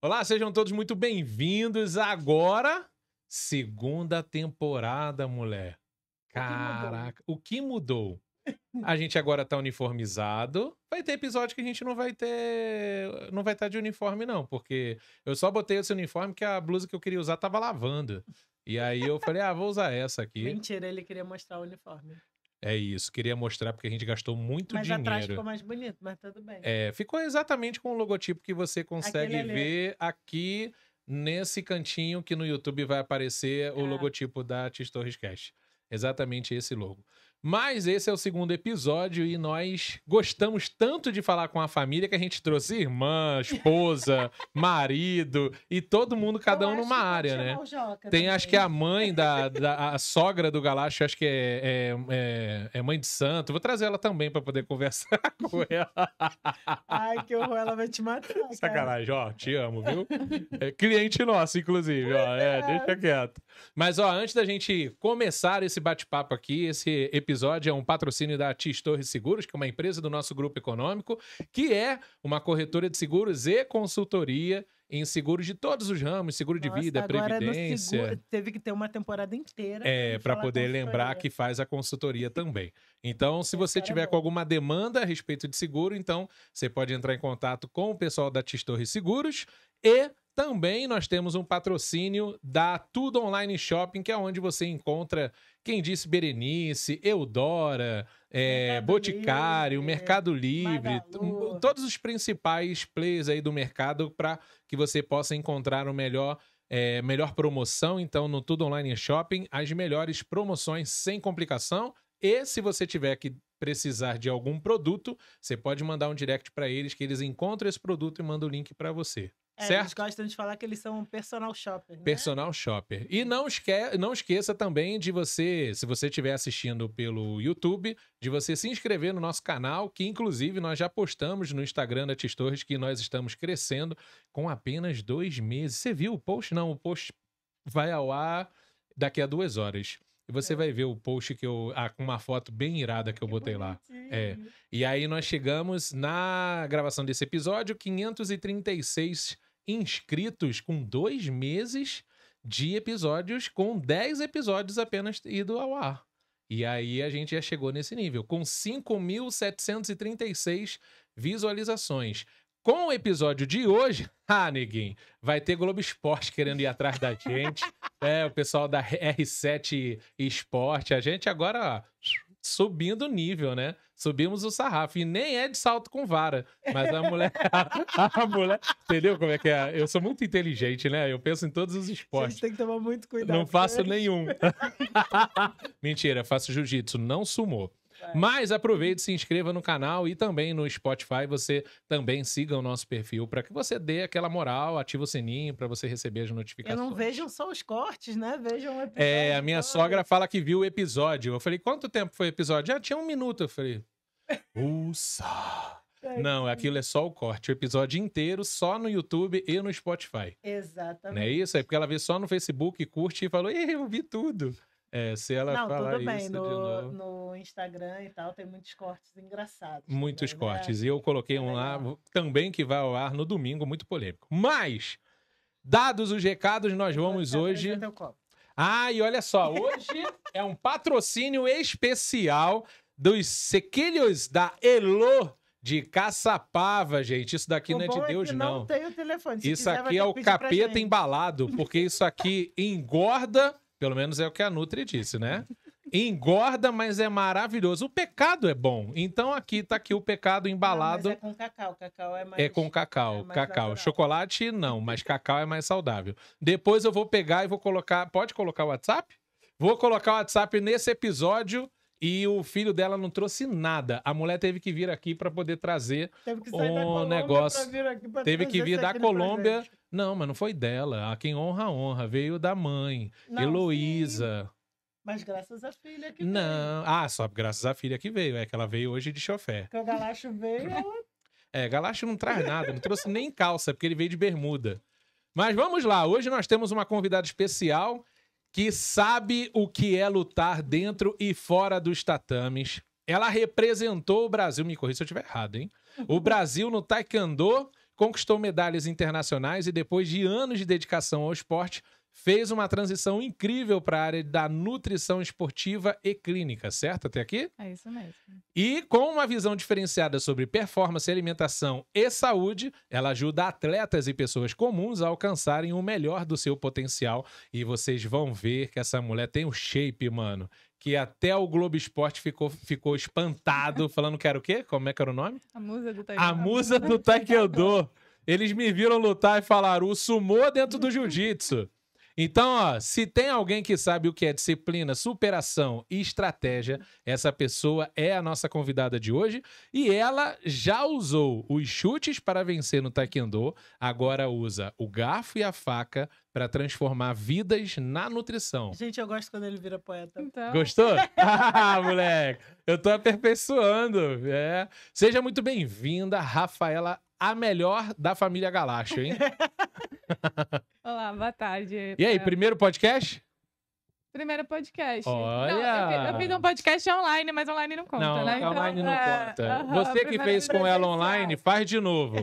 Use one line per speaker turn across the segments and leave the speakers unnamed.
Olá, sejam todos muito bem-vindos. Agora, segunda temporada, mulher. Caraca, o que mudou? A gente agora tá uniformizado. Vai ter episódio que a gente não vai estar de uniforme, não, porque eu só botei esse uniforme que a blusa que eu queria usar tava lavando. E aí eu falei, vou usar essa aqui.
Mentira, ele queria mostrar o uniforme.
É isso, queria mostrar porque a gente gastou muito
Mas
dinheiro.
atrás ficou mais bonito, mas tudo bem.
Ficou exatamente com o logotipo que você consegue
Aquele ali.
ver aqui nesse cantinho que no YouTube vai aparecer o logotipo da Tis Torres Cast. Exatamente esse logo. Mas esse é o segundo episódio e nós gostamos tanto de falar com a família que a gente trouxe irmã, esposa, marido e todo mundo, cada um numa área, né? Tem, acho que a mãe a sogra do Galacho, acho que é mãe de santo. Vou trazer ela também pra poder conversar com ela.
Ai, que horror, ela vai te matar, cara.
Sacanagem, ó, te amo, viu? É cliente nosso, inclusive, ó, deixa quieto. Mas, ó, antes da gente começar esse bate-papo aqui, esse episódio é um patrocínio da Tis Torres Seguros, que é uma empresa do nosso grupo econômico, que é uma corretora de seguros e consultoria em seguros de todos os ramos, seguro de vida, previdência.
Teve que ter uma temporada inteira.
Para poder lembrar que faz a consultoria também. Então, se você tiver com alguma demanda a respeito de seguro, então você pode entrar em contato com o pessoal da Tis Torres Seguros e também nós temos um patrocínio da Tudo Online Shopping, que é onde você encontra Quem Disse Berenice, Eudora, Boticário, Mercado Livre, todos os principais players aí do mercado para que você possa encontrar o melhor promoção. Então, no Tudo Online Shopping, as melhores promoções sem complicação. E se você tiver que precisar de algum produto, você pode mandar um direct para eles, que eles encontram esse produto e mandam o link para você. Certo?
Eles gostam de falar que eles são um personal shopper, né?
Personal shopper. E não esqueça também de você, se você estiver assistindo pelo YouTube, de você se inscrever no nosso canal, que inclusive nós já postamos no Instagram da Tis Torres que nós estamos crescendo com apenas 2 meses. Você viu o post? Não, o post vai ao ar daqui a 2 horas. E você vai ver o post com uma foto bem irada que eu botei lá. E aí nós chegamos na gravação desse episódio, 536 inscritos com 2 meses de episódios, com 10 episódios apenas ido ao ar. E aí a gente já chegou nesse nível, com 5.736 visualizações. Com o episódio de hoje, neguinho, vai ter Globo Esporte querendo ir atrás da gente. O pessoal da R7 Esporte. A gente agora, subindo o nível, né? Subimos o sarrafo. E nem é de salto com vara. Mas a mulher... a mulher... Entendeu como é que é? Eu sou muito inteligente, né? Eu penso em todos os esportes.
A gente tem que tomar muito cuidado.
Não faço nenhum. Mentira, faço jiu-jitsu, não sumô. Mas aproveite, se inscreva no canal e também no Spotify você também siga o nosso perfil para que você dê aquela moral, ative o sininho para você receber as notificações.
E não vejam só os cortes, né? Vejam o episódio.
A minha sogra fala que viu o episódio. Eu falei, quanto tempo foi o episódio? Tinha 1 minuto. Eu falei, uça! Não, aquilo é só o corte. O episódio inteiro só no YouTube e no Spotify.
Exatamente.
Não é isso? É porque ela vê só no Facebook, curte e falou, eu vi tudo. Se ela falar
tudo bem.
isso de novo...
No Instagram e tal, tem muitos cortes engraçados.
Muitos
também,
cortes.
Né?
E eu coloquei um lá também que vai ao ar no domingo, muito polêmico. Mas, dados os recados, nós vamos hoje... E olha só, hoje é um patrocínio especial dos sequilhos da Elo de Caçapava, gente. Isso daqui não é de Deus, não.
Não tem o telefone.
Isso aqui é o capeta embalado, porque isso aqui engorda... Pelo menos é o que a Nutri disse, né? Engorda, mas é maravilhoso. O pecado é bom. Então tá aqui o pecado embalado.
Não, mas é com cacau. Cacau é mais...
É com cacau.
Natural.
Chocolate, não. Mas cacau é mais saudável. Depois eu vou pegar e vou colocar... Pode colocar o WhatsApp? Vou colocar o WhatsApp nesse episódio e o filho dela não trouxe nada. A mulher teve que vir aqui para poder trazer um negócio. Teve que vir da Colômbia. Não, mas não foi dela. A quem honra, honra. Veio da mãe, Heloísa.
Mas graças à filha que veio.
Não, só graças à filha que veio. É que ela veio hoje de chofé.
Porque o Galacho veio...
Galacho não traz nada. Não trouxe nem calça, porque ele veio de bermuda. Mas vamos lá. Hoje nós temos uma convidada especial que sabe o que é lutar dentro e fora dos tatames. Ela representou o Brasil, me corrija se eu estiver errado, hein? O Brasil no Taekwondo conquistou medalhas internacionais e depois de anos de dedicação ao esporte, fez uma transição incrível para a área da nutrição esportiva e clínica, certo até aqui?
É isso mesmo.
E com uma visão diferenciada sobre performance, alimentação e saúde, ela ajuda atletas e pessoas comuns a alcançarem o melhor do seu potencial. E vocês vão ver que essa mulher tem um shape, mano, que até o Globo Esporte ficou espantado, falando que era o quê? Como é que era o nome?
A musa do Taekwondo.
A musa do Taekwondo. Eles me viram lutar e falaram o sumô dentro do jiu-jitsu. Então, ó, se tem alguém que sabe o que é disciplina, superação e estratégia, essa pessoa é a nossa convidada de hoje. E ela já usou os chutes para vencer no Taekwondo, agora usa o garfo e a faca para transformar vidas na nutrição.
Gente, eu gosto quando ele vira poeta.
Então,
Gostou? Ah, moleque, eu tô aperfeiçoando. É. Seja muito bem-vinda, Rafaela, a melhor da família Galacho, hein?
olá, boa tarde.
E aí, primeiro podcast?
Primeiro podcast.
Olha!
Não, eu fiz um podcast online, mas online não conta,
Não,
né?
online não conta.
aham,
Você que
primeiro
fez com ela
presencial.
online, faz de novo.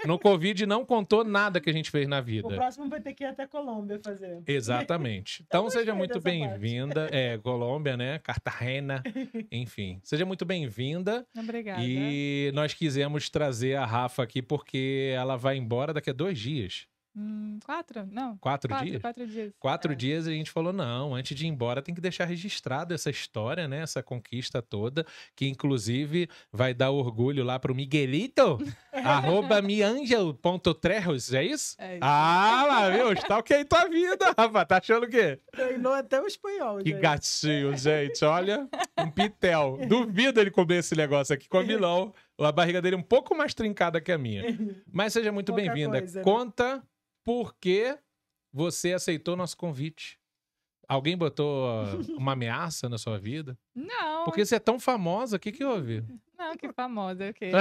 No Covid não contou nada que a gente fez na
O
vida.
próximo vai ter que ir até Colômbia fazer.
Exatamente. Então
gostei
seja muito
dessa parte.
bem-vinda. É, Colômbia, né? Cartagena, enfim. Seja muito bem-vinda.
Obrigada.
E nós quisemos trazer a Rafa aqui porque ela vai embora daqui a 2 dias.
4? Não.
4 dias?
4 dias.
4 dias a gente falou, não, antes de ir embora tem que deixar registrado essa história, né? Essa conquista toda, que inclusive vai dar orgulho lá pro Miguelito, @miangel.trejos, é isso?
É isso.
Ah, lá, viu? Stalkeei tua vida, Rafa, tá achando o quê?
Treinou até o espanhol,
Que
gente.
gatinho, gente, olha, um pitel. Duvido ele comer esse negócio aqui, come não. A barriga dele é um pouco mais trincada que a minha. Mas seja muito
Pouca
bem-vinda.
coisa, né?
Conta por que você aceitou nosso convite. Alguém botou uma ameaça na sua vida?
Não,
Porque você é tão famosa, o que que houve?
não, que famosa, ok.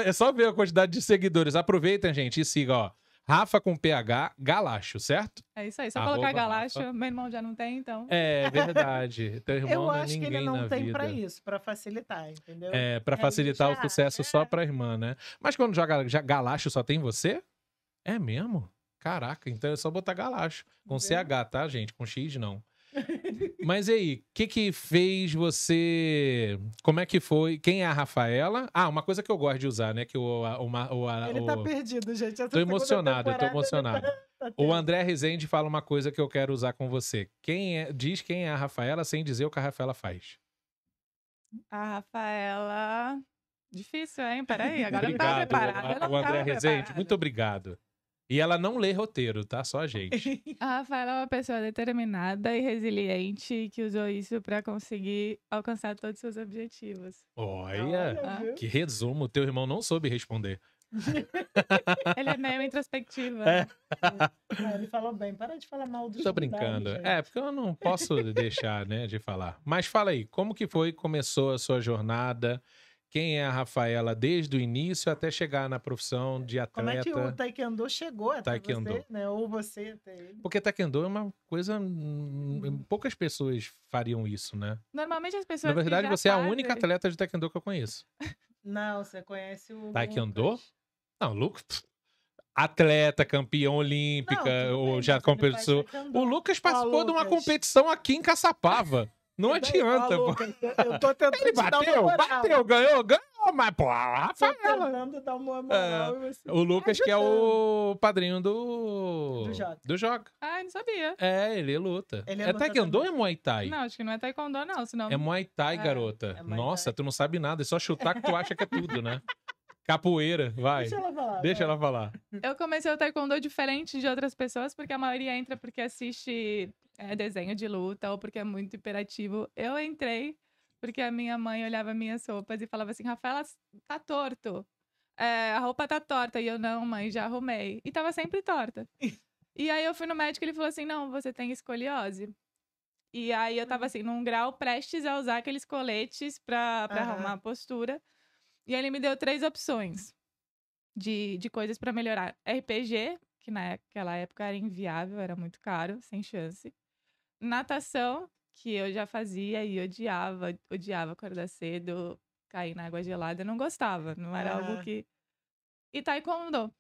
É só ver a quantidade de seguidores. Aproveitem, gente, e siga, ó. Rafa com PH Galacho, certo?
É isso aí, só
Arroba
colocar Galacho,
Rafa.
meu irmão já não tem, então.
É verdade. Teu irmão
Eu
não é
acho que
ninguém
ele
na
não tem
vida.
pra isso, pra facilitar, entendeu?
É, pra
A
facilitar o
gente
sucesso
acha,
só pra irmã, né? Mas quando joga já Galacho só tem você? É mesmo? Caraca, então é só botar Galacho. Com
Viu?
CH, tá, gente? Com X, não. Mas e aí, o que que fez você... Como é que foi? Quem é a Rafaela? Ah, uma coisa que eu gosto de usar, né? Que
Ele tá perdido, gente. Essa
Tô
segunda
emocionado, eu tô
temporada
emocionado.
tá
O
tenso.
André Rezende fala uma coisa que eu quero usar com você. Diz quem é a Rafaela sem dizer o que a Rafaela faz.
A Rafaela... Difícil, hein? Peraí, agora eu não tava
Obrigado,
preparada. eu não
o André
tava
Rezende.
preparada.
Muito obrigado. E ela não lê roteiro, tá? Só a gente.
A Rafaela é uma pessoa determinada e resiliente que usou isso pra conseguir alcançar todos os seus objetivos.
Olha,
Ah.
viu?
que resumo. Teu irmão não soube responder.
Ele é meio introspectivo.
É.
né?
Ele falou bem. Para de falar mal dos
Tô brincando.
convidados,
É, porque eu não posso deixar, né, de falar. Mas fala aí, como que foi, começou a sua jornada? Quem é a Rafaela desde o início até chegar na profissão de
Como é que o
atleta?
Taekwondo chegou até
Taekwondo.
você, né? Ou você até ele.
Porque Taekwondo é uma coisa... poucas pessoas fariam isso, né?
Normalmente as pessoas.
Na verdade,
que já
você é a
fazem-
única atleta de Taekwondo que eu conheço.
Não, você conhece o
Taekwondo?
Lucas.
Não, Lucas... Atleta, campeão olímpica,
Não, tudo
ou
bem,
já
mas ele faz
competição.
taekwondo.
O Lucas participou de uma
Lucas.
competição aqui em Caçapava. Não
E daí,
adianta,
ó,
pô.
Lucas, eu tô tentando
Ele
te dar uma
bateu,
moral.
bateu, ganhou, mas, pô, a
Tô
Rafaela.
tentando dar uma moral e você...
O Lucas, que é
ajudando.
o padrinho do.
Do Joga.
Do Joga.
Ah, não sabia.
É, ele luta.
Ele
é
luta
Taekwondo ou
também.
é Muay Thai?
Não, acho que não é taekwondo, não. Senão...
É Muay Thai,
É,
garota.
é Muay
Nossa,
Thai.
tu não sabe nada, é só chutar que tu acha que é tudo, né? Capoeira, vai.
Deixa ela falar.
Deixa
vai.
ela falar.
Eu comecei o taekwondo diferente de outras pessoas, porque a maioria entra porque assiste desenho de luta ou porque é muito imperativo. Eu entrei porque a minha mãe olhava minhas roupas e falava assim, Rafaela, tá torto. A roupa tá torta. E eu, não, mãe, já arrumei. E tava sempre torta. E aí eu fui no médico e ele falou assim, não, você tem escoliose. E aí eu tava assim, num grau prestes a usar aqueles coletes pra
Aham.
arrumar a postura. E aí ele me deu 3 opções de coisas pra melhorar. RPG, que naquela época era inviável, era muito caro, sem chance. Natação, que eu já fazia e odiava acordar cedo, cair na água gelada, eu não gostava, não era algo
Aham.
que e taekwondo.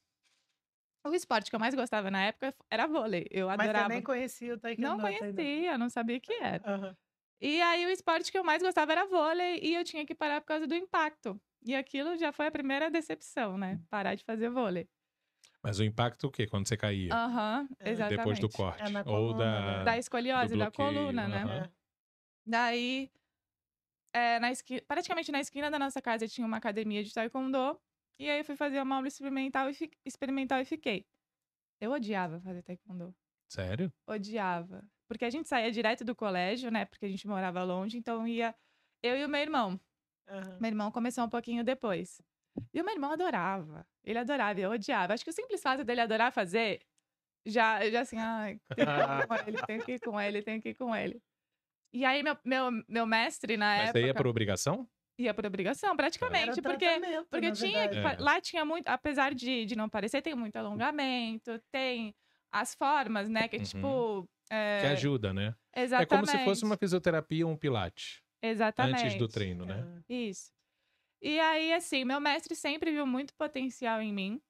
O esporte que eu mais gostava na época era vôlei. Eu
Mas você
adorava.
nem conhecia o taekwondo
Não
até então.
conhecia, não sabia o que era.
Aham.
E aí o esporte que eu mais gostava era vôlei e eu tinha que parar por causa do impacto. E aquilo já foi a primeira decepção, né? Parar de fazer vôlei.
Mas o impacto o quê? Quando você caía?
Aham,
É.
exatamente.
Depois do corte.
É na
Ou
coluna,
da...
né?
Da escoliose, da
bloqueio,
coluna, né?
aham.
É.
Daí, praticamente na esquina da nossa casa tinha uma academia de taekwondo. E aí eu fui fazer uma aula experimental e fiquei. Eu odiava fazer taekwondo.
Sério?
Odiava. Porque a gente saía direto do colégio, né? Porque a gente morava longe, então ia eu e o meu irmão.
Aham.
Meu irmão começou um pouquinho depois. E o meu irmão adorava. Ele adorava, eu odiava. Acho que o simples fato dele adorar fazer, já assim, ai, tenho que ir com ele, tenho que ir com ele. E aí, meu mestre, na
Mas
época,
daí é por obrigação?
ia por obrigação,
Era
praticamente. Porque
tratamento, na
tinha,
verdade.
lá tinha muito, apesar de não parecer, tem muito alongamento, tem as formas, né? Que
Uhum.
tipo.
Que ajuda, né?
Exatamente.
É como se fosse uma fisioterapia ou um pilates.
Exatamente.
Antes do treino, né?
Aham.
Isso. E aí, assim, meu mestre sempre viu muito potencial em mim.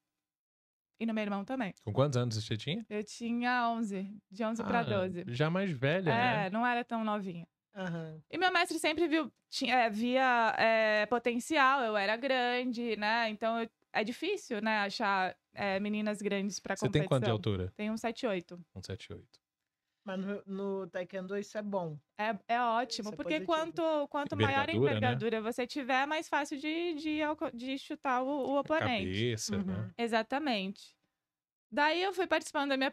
E no meu irmão também.
Com quantos anos você tinha?
Eu tinha 11, de 11 para 12.
Já mais velha, né?
Não era tão novinha.
Aham.
E meu mestre sempre via potencial, eu era grande, né? Então é difícil, né, achar meninas grandes pra
Você
competição.
tem quanto de altura?
Tenho 1,78.
1,78.
Mas no taekwondo isso é bom.
É ótimo,
Isso é
porque
positivo.
quanto maior a
Envergadura, né?
envergadura você tiver, mais fácil de chutar o oponente.
Cabeça, né?
Uhum.
Exatamente. Daí eu fui participando da minha.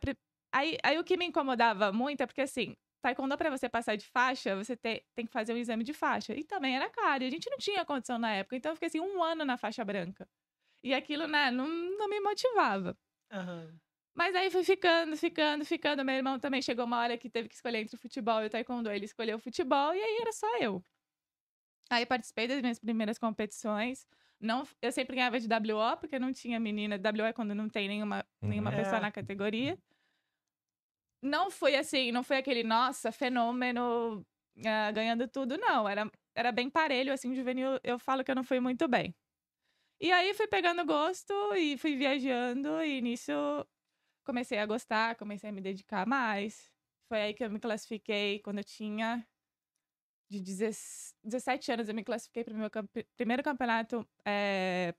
Aí o que me incomodava muito é porque, assim, taekwondo, pra você passar de faixa, você tem que fazer um exame de faixa. E também era caro. E a gente não tinha condição na época. Então eu fiquei assim, 1 ano na faixa branca. E aquilo, né, não me motivava.
Aham.
Mas aí fui ficando. Meu irmão também chegou uma hora que teve que escolher entre o futebol e o taekwondo. Ele escolheu o futebol e aí era só eu. Aí participei das minhas primeiras competições. Eu sempre ganhava de WO, porque não tinha menina. WO é quando não tem nenhuma pessoa
É.
na categoria. Não foi assim, não foi aquele, nossa, fenômeno, ganhando tudo, não. Era bem parelho, assim, juvenil, eu falo que eu não fui muito bem. E aí fui pegando gosto e fui viajando, e nisso comecei a gostar, comecei a me dedicar mais. Foi aí que eu me classifiquei quando eu tinha de 17 anos, eu me classifiquei para o meu primeiro campeonato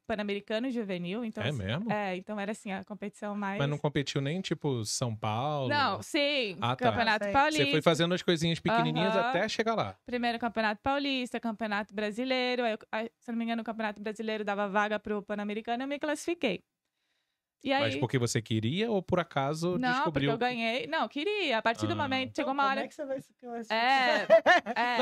pan-americano juvenil. Então,
É mesmo?
Então era assim, a competição mais.
Mas não competiu nem, tipo, São Paulo?
Não, sim,
Ah, tá.
Campeonato
Sei.
Paulista.
Você foi fazendo as coisinhas pequenininhas
Aham.
até chegar lá.
Primeiro Campeonato Paulista, Campeonato Brasileiro. Aí, se eu não me engano, o Campeonato Brasileiro dava vaga pro Pan-Americano, eu me classifiquei. E aí...
Mas porque você queria ou por acaso
Não, porque
descobriu?
eu ganhei. Não, queria. A partir do
Ah.
momento,
Então,
chegou uma
como
hora...
é que você vai se classificar?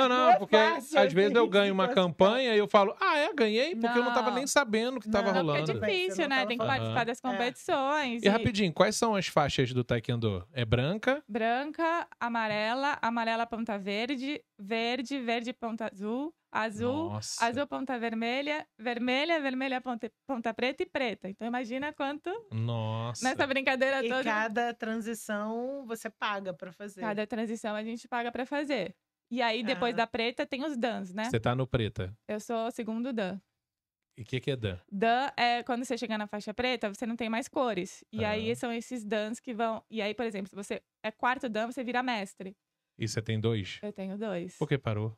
Não,
é
porque
fácil,
às vezes eu
assim,
ganho
se
uma
classificar.
campanha e eu falo, ganhei, porque eu não tava
Não.
nem sabendo o que tava
Não,
Não, porque
rolando.
é
Bem, você
difícil,
não
né?
tava
Tem que
falando.
participar das competições.
E rapidinho, quais são as faixas do taekwondo? É branca?
Branca, amarela ponta verde, verde ponta azul,
Nossa.
azul ponta vermelha, vermelha ponta preta e preta. Então imagina quanto
Nossa.
nessa brincadeira
E
toda.
cada transição você paga pra fazer.
Cada transição a gente paga pra fazer. E aí, depois
Aham.
da preta, tem os dans, né?
Você tá no preta.
Eu sou o segundo dan.
E o que é Dan?
Dan é quando você chegar na faixa preta, você não tem mais cores. E aí
Aham.
são esses dans que vão. E aí, por exemplo, se você é quarto dan, você vira mestre.
E você tem 2?
Eu tenho 2.
Por que parou?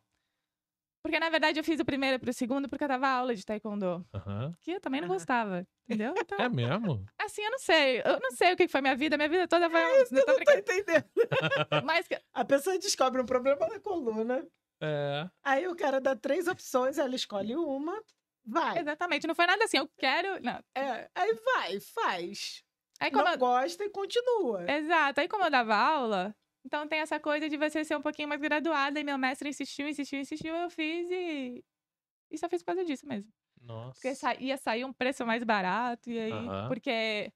Porque, na verdade, eu fiz o primeiro pro segundo porque eu dava aula de taekwondo.
Aham.
Que eu também não
Aham.
gostava. Entendeu? Então,
É mesmo?
assim, eu não sei. Eu não sei o que foi minha vida. Minha vida toda foi. Não tô
Tô
brincando.
entendendo.
Mas,
A pessoa descobre um problema na coluna.
É.
Aí o cara dá 3 opções, ela escolhe uma, vai.
exatamente, não foi nada assim. Eu quero. Não.
Aí vai, faz.
Aí, como
Não gosta e continua.
Exato. Aí, como eu dava aula, então tem essa coisa de você ser um pouquinho mais graduada. E meu mestre insistiu, eu fiz e só fiz por causa disso mesmo.
Nossa.
Porque ia sair um preço mais barato. E aí,
Aham.
porque.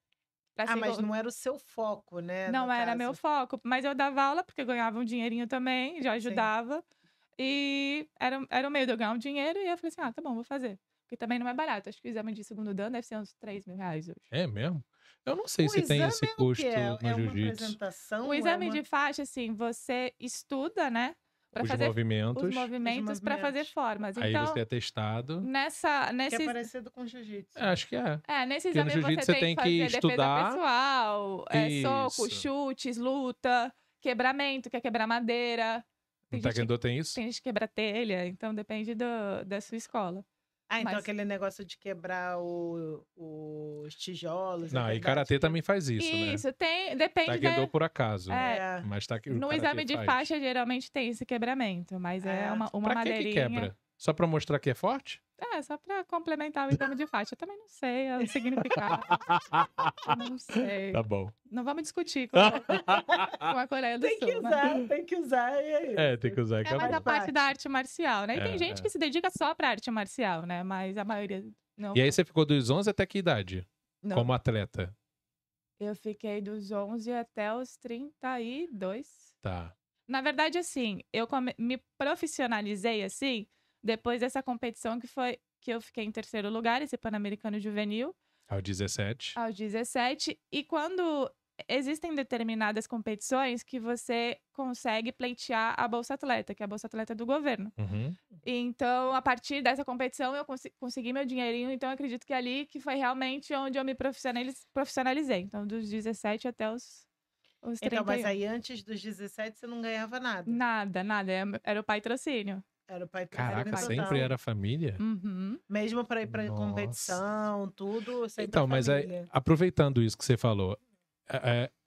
pra
Mas
segundo-
não era o seu foco, né?
não
no
era
caso.
meu foco. Mas eu dava aula porque eu ganhava um dinheirinho também, já ajudava. E era o meio de eu ganhar um dinheiro. E eu falei assim: tá bom, vou fazer. Porque também não é barato. Acho que o exame de segundo dan deve ser uns 3 mil reais hoje.
É mesmo? Eu não sei
O
se tem
exame
esse
é o
custo
quê?
no
É uma
jiu-jitsu.
apresentação?
O exame
é uma...
de faixa, assim, você estuda, né? Pra
os
fazer
movimentos.
os movimentos para fazer
movimentos.
formas.
Aí
Então,
você é testado.
Que é
nesses,
parecido com jiu-jitsu.
Acho que é.
nesse
Porque no
exame
jiu-jitsu
você
você
tem
tem
que
que
fazer
estudar.
defesa pessoal, soco,
Isso.
chutes, luta, quebramento, que é quebrar madeira.
No
Tem gente,
taekwondo tem isso?
tem gente que quebra telha, então depende da sua escola.
Ah, então
Mas-
aquele negócio de quebrar os tijolos.
Não,
é
e
verdade
karatê
que-
também faz isso, né?
Isso, depende
Taekwondo por acaso.
É,
Mas o
no
karatê
exame de
faz.
faixa, geralmente tem esse quebramento, mas é
É.
uma
Pra que
madeirinha.
quebra? Só pra mostrar que é forte?
É, só pra complementar o exame de faixa. Eu também não sei o significado. Eu não sei.
Tá bom.
Não vamos discutir com a Coreia do
Tem
Sul.
que
né?
usar, tem que usar. E é isso.
É, tem que usar e
É, mas
acabou.
a parte da arte marcial, né? E tem
É,
gente
é.
que se dedica só pra arte marcial, né? Mas a maioria não.
E aí você ficou dos 11 até que idade?
não.
Como atleta?
Eu fiquei dos 11 até os 32.
Tá.
Na verdade, assim, eu me profissionalizei, assim, depois dessa competição que eu fiquei em terceiro lugar, esse Pan-Americano Juvenil,
Aos 17.
aos 17. E quando existem determinadas competições que você consegue pleitear a Bolsa Atleta, que é a Bolsa Atleta do governo.
Uhum.
Então, a partir dessa competição, eu consegui meu dinheirinho. Então, eu acredito que ali que foi realmente onde eu me profissionalizei. Então, dos 17 até os 31.
Então, mas aí antes dos 17 você não ganhava nada.
Nada. Era o patrocínio.
Era o pai
Caraca,
total.
sempre era família?
Uhum.
Mesmo para ir para
Nossa.
competição, tudo, sempre
Então, mas
família.
aproveitando isso que você falou,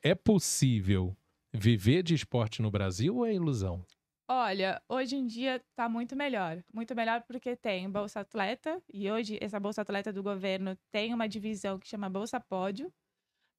é possível viver de esporte no Brasil ou é ilusão?
Olha, hoje em dia tá muito melhor. Muito melhor porque tem Bolsa Atleta. E hoje, essa Bolsa Atleta do governo tem uma divisão que chama Bolsa Pódio.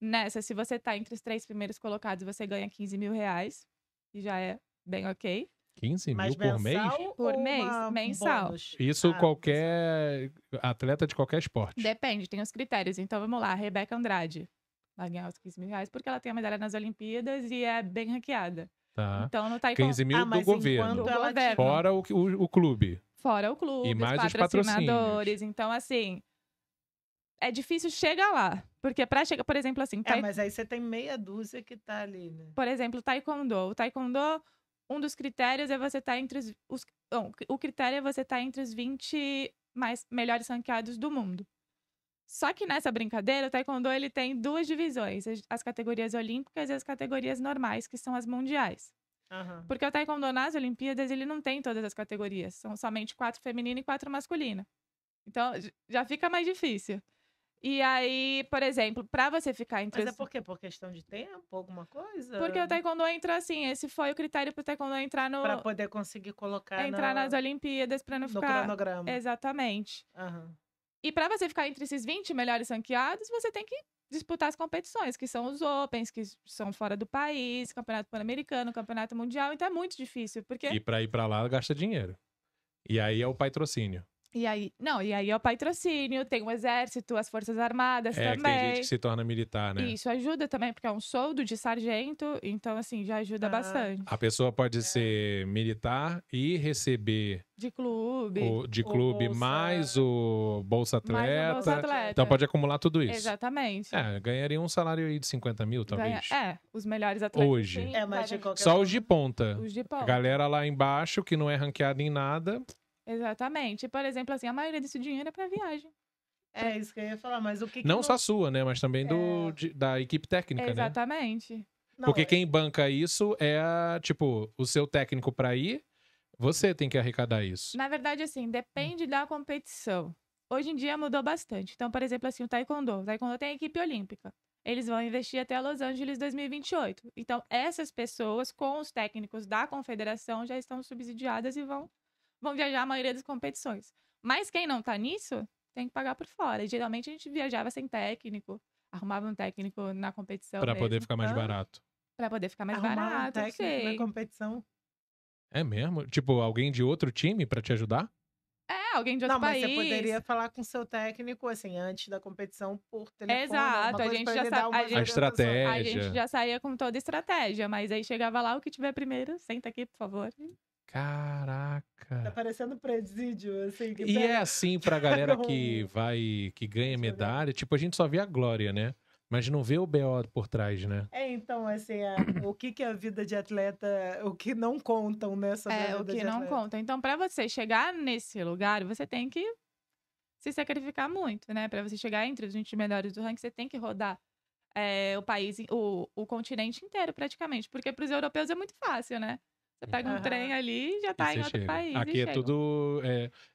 Nessa, se você tá entre os 3 primeiros colocados, você ganha 15 mil reais. E já é bem ok.
15
Mas
mil por mês?
mensal
Por
ou
mês,
um
mensal.
bônus?
Isso
Ah,
qualquer atleta de qualquer esporte.
Depende, tem os critérios. Então, vamos lá. Rebeca Andrade vai ganhar os 15 mil reais porque ela tem a medalha nas Olimpíadas e é bem ranqueada.
Tá.
Então, no taekwondo,
15 mil do
mas
governo.
enquanto
do
ela
governo.
Fora o clube.
Fora o clube,
E mais
os
os patrocínios.
patrocinadores. Então, assim, é difícil chegar lá. Porque pra chegar, por exemplo, assim,
mas aí você tem meia dúzia que tá ali, né?
por exemplo, taekwondo. O taekwondo, um dos critérios é você estar entre o critério é você estar entre os 20 melhores ranqueados do mundo. Só que nessa brincadeira, o taekwondo ele tem 2 divisões, as categorias olímpicas e as categorias normais, que são as mundiais.
Aham.
Porque o taekwondo nas Olimpíadas, ele não tem todas as categorias. São somente 4 feminina e 4 masculina. Então, já fica mais difícil. E aí, por exemplo, pra você ficar entre
Mas
os...
é por quê? Por questão de tempo, alguma coisa?
Porque o taekwondo entra assim, esse foi o critério pro taekwondo entrar no...
Pra poder conseguir colocar
nas Olimpíadas, pra não
no
ficar...
cronograma.
Exatamente.
Aham.
E pra você ficar entre esses 20 melhores ranqueados, você tem que disputar as competições, que são os Opens, que são fora do país, Campeonato Pan-Americano, Campeonato Mundial. Então é muito difícil, porque...
E pra ir pra lá, gasta dinheiro. E aí é o patrocínio.
E aí é o patrocínio, tem o exército, as forças armadas
É, que tem
também.
gente que se torna militar, né?
E isso ajuda também, porque é um soldo de sargento, então assim, já ajuda
Ah.
bastante.
A pessoa pode ser militar e receber
De clube,
de
O
clube
Bolsa-
mais o Bolsa
mais
Atleta.
a Bolsa Atleta.
Então pode acumular tudo isso.
Exatamente.
Ganharia um salário aí de 50 mil, talvez.
Os melhores atletas.
Hoje.
sim,
Mas de
devem-
qualquer
Só
forma-
os de ponta.
os de
A
ponta.
galera lá embaixo, que não é ranqueada em nada.
Exatamente. Por exemplo, assim, a maioria desse dinheiro é pra viagem.
É isso que eu ia falar, mas o que que
Não só sua, né? Mas também da equipe técnica, né?
Exatamente.
Não,
Porque quem banca isso é, tipo, o seu técnico pra ir, você tem que arrecadar isso.
Na verdade, assim, depende da competição. Hoje em dia mudou bastante. Então, por exemplo, assim, o taekwondo. O taekwondo tem a equipe olímpica. Eles vão investir até Los Angeles 2028. Então, essas pessoas, com os técnicos da confederação, já estão subsidiadas e vão viajar a maioria das competições. Mas quem não tá nisso, tem que pagar por fora. E, geralmente, a gente viajava sem técnico. Arrumava um técnico na competição
Pra poder
mesmo.
ficar mais
Hã?
barato.
Pra poder ficar mais
arrumar um
barato,
técnico na
sim.
competição.
É mesmo? Tipo, alguém de outro time pra te ajudar?
Alguém de outro
Não, mas
país.
você poderia falar com seu técnico, assim, antes da competição, por telefone.
Exato,
alguma
a
coisa
gente
pra
já
ele
sabe-
dar
a
umas
gente-
A
orientações.
estratégia.
A gente já saía com toda a estratégia, mas aí chegava lá, o que tiver primeiro, senta aqui, por favor.
Tá
Caraca.
parecendo presídio, assim. Que
E
pega-
é assim pra galera
pega
que
um-
vai, que ganha
Deixa eu ver.
medalha. Tipo, a gente só vê a glória, né? Mas não vê o BO por trás, né?
Então, assim, o que é a vida de atleta, o que não contam, né, sobre a
É, o
vida
que
de
não
atleta.
conta. Então, para você chegar nesse lugar, você tem que se sacrificar muito, né? Para você chegar entre os 20 melhores do ranking, você tem que rodar o país, o continente inteiro, praticamente. Porque para os europeus é muito fácil, né? Você pega um
Aham.
trem ali e já
E
tá
você
em outro
chega.
país
Aqui
e
é
chega.
tudo.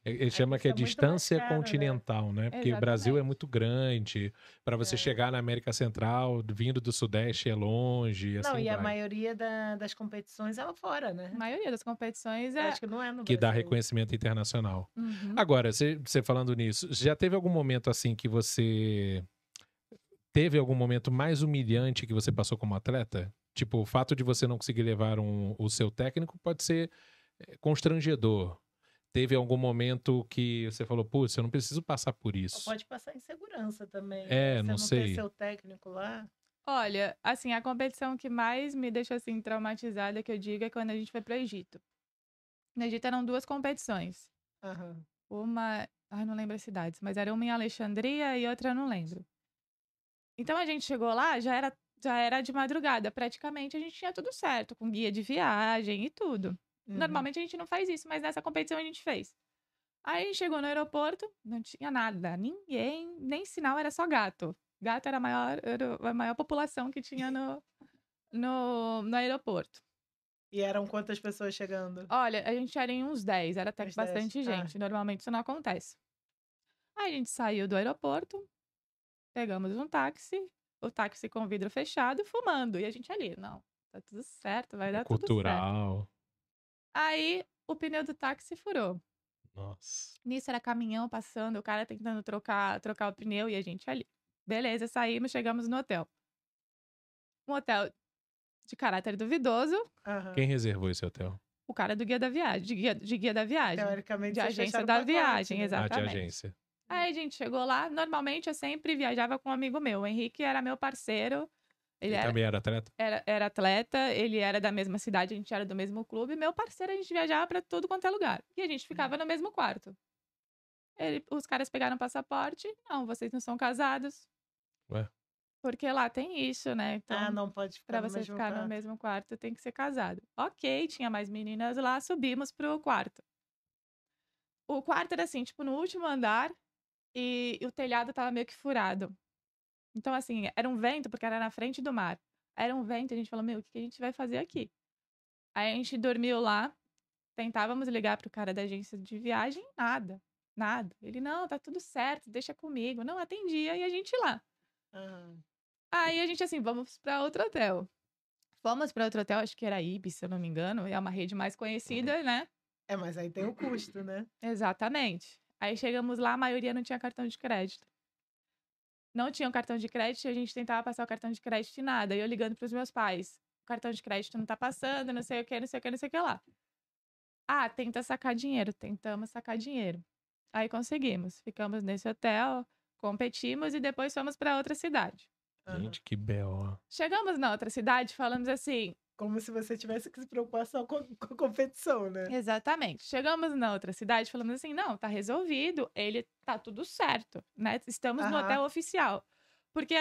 Ele chama
Aqui
que é
fica muito mais
distância
caro, né?
continental, né? Porque o Brasil é
Exatamente.
muito grande. Para você
É.
chegar na América Central, vindo do Sudeste, é longe, e
Não,
assim
e a
vai.
maioria das competições é lá fora,
A
né?
maioria das competições
Eu
é.
acho que não é no
Que dá
Brasil.
reconhecimento internacional.
Uhum.
Agora, você falando nisso, já teve algum momento assim que você. Teve algum momento mais humilhante que você passou como atleta? Tipo, o fato de você não conseguir levar o seu técnico pode ser constrangedor. Teve algum momento que você falou, putz, eu não preciso passar por isso.
Pode passar insegurança também, né? Você
Não
não ter
sei.
seu técnico lá.
Olha, assim, a competição que mais me deixou assim traumatizada, que eu digo, é quando a gente foi pro Egito. No Egito eram 2 competições.
Aham.
Uma, ai, não lembro as cidades, mas era uma em Alexandria e outra eu não lembro. Então a gente chegou lá, já era de madrugada, praticamente a gente tinha tudo certo, com guia de viagem e tudo.
Uhum.
Normalmente a gente não faz isso, mas nessa competição a gente fez. Aí a gente chegou no aeroporto, não tinha nada, ninguém, nem sinal, era só gato. Gato era a maior população que tinha no aeroporto.
E eram quantas pessoas chegando?
Olha, a gente era em uns 10, era até que
Uns 10.
bastante gente. Normalmente isso não acontece. Aí a gente saiu do aeroporto, pegamos um táxi, o táxi com o vidro fechado, fumando. E a gente ali, não, tá tudo certo, vai
É
dar tudo certo.
cultural.
Aí o pneu do táxi furou.
Nossa.
Nisso era caminhão passando, o cara tentando trocar o pneu e a gente ali. Beleza, saímos, chegamos no hotel. Um hotel de caráter duvidoso,
Aham.
Quem reservou esse hotel?
o cara do guia da viagem, de guia da viagem.
Teoricamente,
De
vocês
agência
fecharam o
da
pacote,
viagem,
né?
De
exatamente.
agência.
Aí a gente chegou lá, normalmente eu sempre viajava com um amigo meu. O Henrique era meu parceiro. Ele
Ele também era atleta?
era atleta, ele era da mesma cidade, a gente era do mesmo clube. Meu parceiro, a gente viajava pra tudo quanto é lugar. E a gente ficava no mesmo quarto. Os caras pegaram o passaporte. Não, vocês não são casados.
Ué?
Porque lá tem isso, né? Então,
Não pode ficar
pra
no
você
mesmo
ficar no
quarto.
mesmo quarto, tem que ser casado. Ok, tinha mais meninas lá, subimos pro quarto. O quarto era assim, tipo, no último andar e o telhado tava meio que furado. Então, assim, era um vento, porque era na frente do mar. Era um vento, e a gente falou, meu, o que a gente vai fazer aqui? Aí a gente dormiu lá, tentávamos ligar pro cara da agência de viagem, nada, nada. Ele, não, tá tudo certo, deixa comigo. Não, atendia e a gente lá.
Aham.
Aí a gente, assim, vamos pra outro hotel. Fomos pra outro hotel, acho que era Ibis, se eu não me engano, é uma rede mais conhecida, né?
Mas aí tem o custo, né?
Exatamente. Aí chegamos lá, a maioria não tinha cartão de crédito. Não tinha um cartão de crédito e a gente tentava passar o cartão de crédito e nada. E eu ligando pros meus pais. O cartão de crédito não tá passando, não sei o que, não sei o que, não sei o que lá. Ah, tenta sacar dinheiro. Tentamos sacar dinheiro. Aí conseguimos. Ficamos nesse hotel, competimos e depois fomos pra outra cidade.
Aham.
Gente, que B.O.
Chegamos na outra cidade, falamos assim.
Como se você tivesse que se preocupar só com a competição, né?
Exatamente. Chegamos na outra cidade, falamos assim: não, tá resolvido, ele tá tudo certo, né? Estamos no
Aham.
hotel oficial. Porque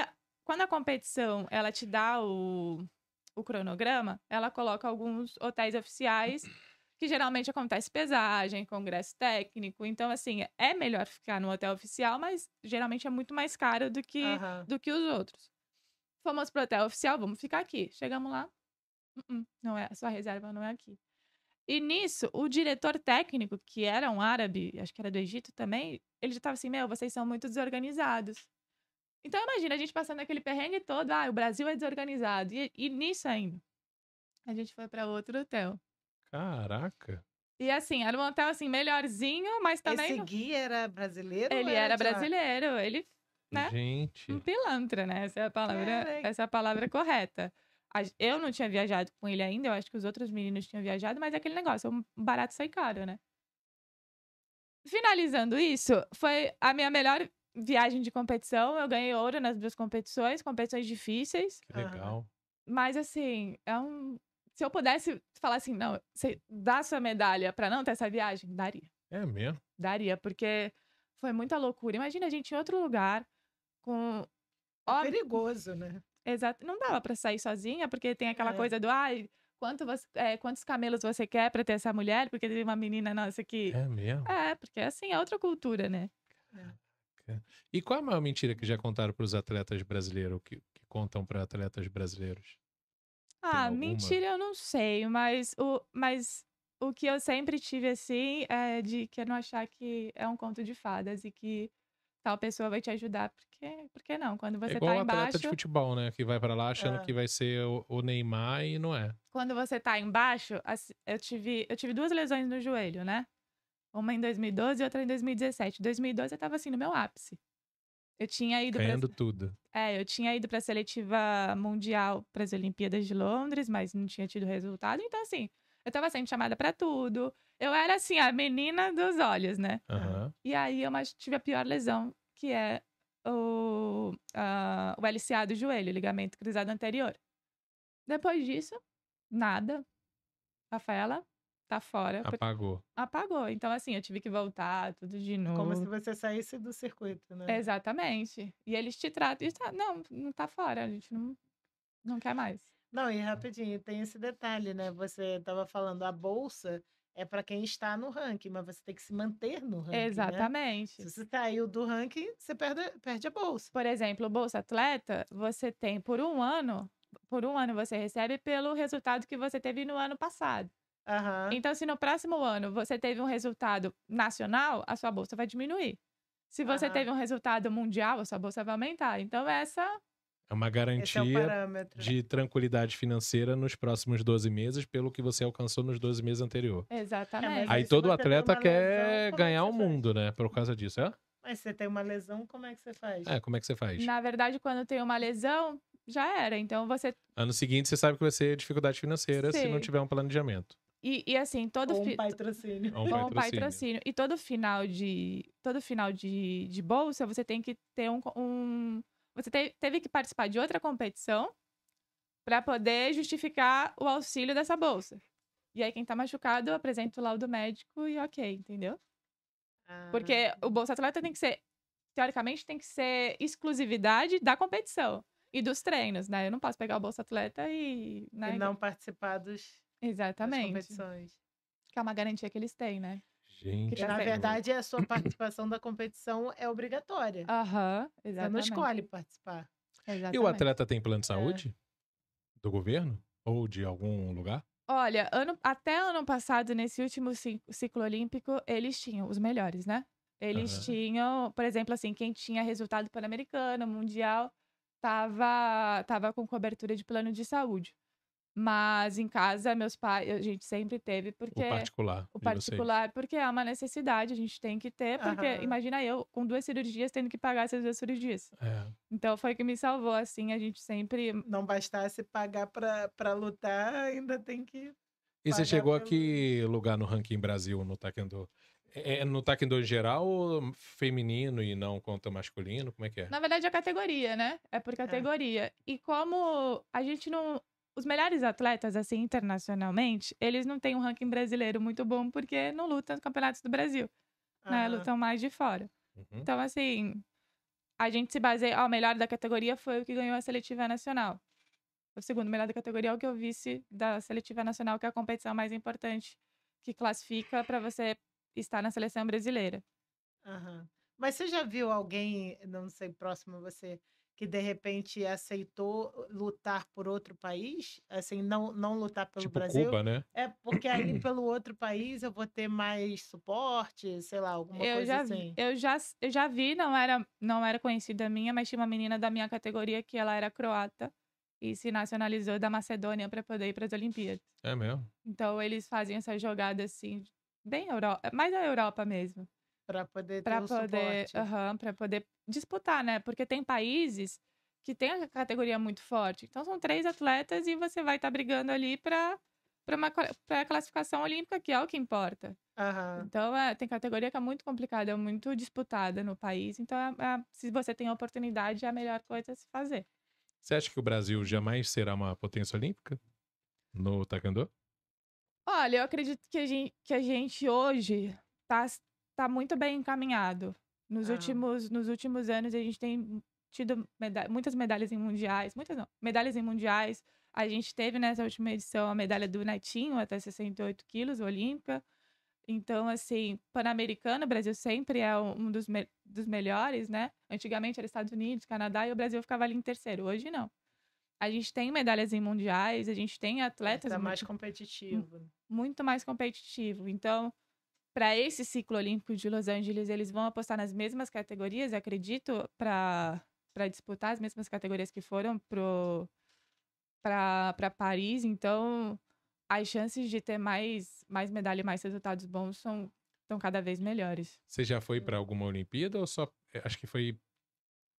quando a competição ela te dá o cronograma, ela coloca alguns hotéis oficiais, que geralmente acontece pesagem, congresso técnico. Então, assim, é melhor ficar no hotel oficial, mas geralmente é muito mais caro do que
Aham.
os outros. Fomos pro hotel oficial, vamos ficar aqui. Chegamos lá, não é, a sua reserva não é aqui. E nisso, o diretor técnico, que era um árabe, acho que era do Egito também, ele já tava assim, meu, vocês são muito desorganizados. Então imagina, a gente passando aquele perrengue todo, o Brasil é desorganizado. E nisso ainda, a gente foi pra outro hotel.
Caraca.
E assim, era um hotel assim, melhorzinho, mas também...
Esse guia era brasileiro ou
Ele
era
era
de lá?
brasileiro, ele, né,
Gente.
um pilantra, né?
Caraca.
Essa é a palavra correta. Eu não tinha viajado com ele ainda, eu acho que os outros meninos tinham viajado, mas é aquele negócio, um barato sai caro, né? Finalizando isso, foi a minha melhor viagem de competição. Eu ganhei ouro nas 2 competições difíceis.
Que legal.
Mas assim, se eu pudesse falar assim, não, você dá sua medalha pra não ter essa viagem, daria.
É mesmo?
Daria, porque foi muita loucura. Imagina a gente em outro lugar, com Óbvio,
Perigoso, né?
exato, não dava pra sair sozinha, porque tem aquela
É.
coisa do, ai, quantos camelos você quer pra ter essa mulher? Porque tem uma menina nossa que...
É mesmo?
Porque assim, é outra cultura, né?
E qual é a maior mentira que já contaram pros atletas brasileiros, que contam pra atletas brasileiros? Tem alguma?
Mentira eu não sei, mas o que eu sempre tive, assim, é de que eu não achar que é um conto de fadas e que tal pessoa vai te ajudar, porque não? Quando
É
você
igual
tá
o atleta de
embaixo,
futebol, né? Que vai pra lá achando
É.
que vai ser o Neymar e não é.
quando você tá embaixo, eu tive 2 lesões no joelho, né? Uma em 2012 e outra em 2017. 2012 eu tava assim no meu ápice. Eu tinha ido pra,
Ganhando tudo.
eu tinha ido pra seletiva mundial para as Olimpíadas de Londres, mas não tinha tido resultado. Então, assim, eu tava sendo chamada pra tudo. Eu era, assim, a menina dos olhos, né?
Aham.
E aí eu tive a pior lesão, que é o LCA do joelho, ligamento cruzado anterior. Depois disso, nada. Rafaela tá fora.
Apagou.
Apagou. Então, assim, eu tive que voltar tudo de
Como se
novo.
você saísse do circuito, né?
Exatamente. E eles te tratam. Não tá fora, a gente não quer mais.
Não, e rapidinho, tem esse detalhe, né? Você estava falando, a bolsa é para quem está no ranking, mas você tem que se manter no ranking, né?
Exatamente.
Se você saiu do ranking, você perde a bolsa.
Por exemplo, o Bolsa Atleta, você tem por um ano você recebe pelo resultado que você teve no ano passado.
Aham.
Então, se no próximo ano você teve um resultado nacional, a sua bolsa vai diminuir. Se você
Aham.
teve um resultado mundial, a sua bolsa vai aumentar. Então, essa
É uma
Esse é o
garantia
parâmetro.
de tranquilidade financeira nos próximos 12 meses, pelo que você alcançou nos 12 meses anteriores.
exatamente.
Aí
aí se
todo
você tem
atleta
uma
quer
lesão, como é que
ganhar
você
o
faz?
mundo, né? Por causa disso, é?
Mas se você tem uma lesão, como é que você faz?
Como é que você faz?
Na verdade, quando tem uma lesão, já era. Então, você...
Ano seguinte você sabe que vai ser dificuldade financeira se não
Sim.
tiver um planejamento.
E assim, todo...
Ou um patrocínio.
Ou um
Ou um patrocínio. E todo final de bolsa, você tem que ter você teve que participar de outra competição para poder justificar o auxílio dessa bolsa. E aí, quem tá machucado, apresenta o laudo médico e ok, entendeu? Porque o Bolsa Atleta tem que ser, teoricamente, tem que ser exclusividade da competição e dos treinos, né? Eu não posso pegar o Bolsa Atleta e... Né?
E não participar das
Exatamente.
competições.
Que é uma garantia que eles têm, né?
Gente.
Que tá
Na
certo.
verdade, a sua participação da competição é obrigatória.
Aham,
Você
exatamente.
não escolhe participar.
Exatamente.
E o atleta tem plano de saúde? Do governo? Ou de algum lugar?
Olha, até ano passado, nesse último ciclo olímpico, eles tinham os melhores, né? Eles
Aham.
tinham, por exemplo, assim, quem tinha resultado pan-americano, mundial, tava com cobertura de plano de saúde. Mas em casa, meus pais, a gente sempre teve, porque...
O particular.
O
de vocês.
particular, porque é uma necessidade, a gente tem que ter, porque
Aham.
imagina eu, com 2 cirurgias, tendo que pagar essas 2 cirurgias.
É.
Então foi o que me salvou, assim, a gente sempre...
Não bastasse pagar para lutar, ainda tem que
E você
pagar
chegou a
pelos-
que lugar no ranking Brasil no Taekwondo? É no Taekwondo em geral ou feminino e não conta masculino? Como é que é?
Na verdade, a categoria, né? É por categoria. E como a gente não... Os melhores atletas, assim, internacionalmente, eles não têm um ranking brasileiro muito bom porque não lutam nos campeonatos do Brasil, né?
Aham.
Lutam mais de fora.
Uhum.
Então, assim, a gente se baseia... o melhor da categoria foi o que ganhou a seletiva nacional. O segundo melhor da categoria é o que eu vice da seletiva nacional, que é a competição mais importante que classifica para você estar na seleção brasileira.
Aham. Mas você já viu alguém, não sei, próximo a você, que de repente aceitou lutar por outro país? Assim, não lutar pelo
Tipo
Brasil?
Cuba, né?
É porque aí pelo outro país eu vou ter mais suporte, sei lá, alguma coisa assim.
Eu já vi, não era conhecida minha, mas tinha uma menina da minha categoria que ela era croata e se nacionalizou da Macedônia para poder ir para as Olimpíadas.
É mesmo.
Então eles fazem essa jogada assim, bem Europa, mais a Europa mesmo.
Para poder ter
Para
o
poder,
suporte.
para poder disputar, né? Porque tem países que tem a categoria muito forte. Então são 3 atletas e você vai estar brigando ali para a classificação olímpica, que é o que importa.
Aham.
Então tem categoria que é muito complicada, é muito disputada no país. Então se você tem a oportunidade, é a melhor coisa a se fazer.
Você acha que o Brasil jamais será uma potência olímpica no Taekwondo?
Olha, eu acredito que a gente hoje tá muito bem encaminhado. Nos
Aham.
últimos anos, a gente tem tido muitas medalhas em mundiais. Muitas não, medalhas em mundiais. A gente teve nessa última edição a medalha do Netinho, até 68 quilos, olímpica. Então, assim, Pan-Americano, o Brasil sempre é um dos melhores, né? Antigamente era Estados Unidos, Canadá, e o Brasil ficava ali em terceiro. Hoje, não. A gente tem medalhas em mundiais, a gente tem atletas...
Tá mais competitivo.
Muito mais competitivo. Então, para esse ciclo olímpico de Los Angeles, eles vão apostar nas mesmas categorias, acredito, para disputar as mesmas categorias que foram para Paris. Então, as chances de ter mais medalha e mais resultados bons estão cada vez melhores.
Você já foi para alguma Olimpíada ou só... Acho que foi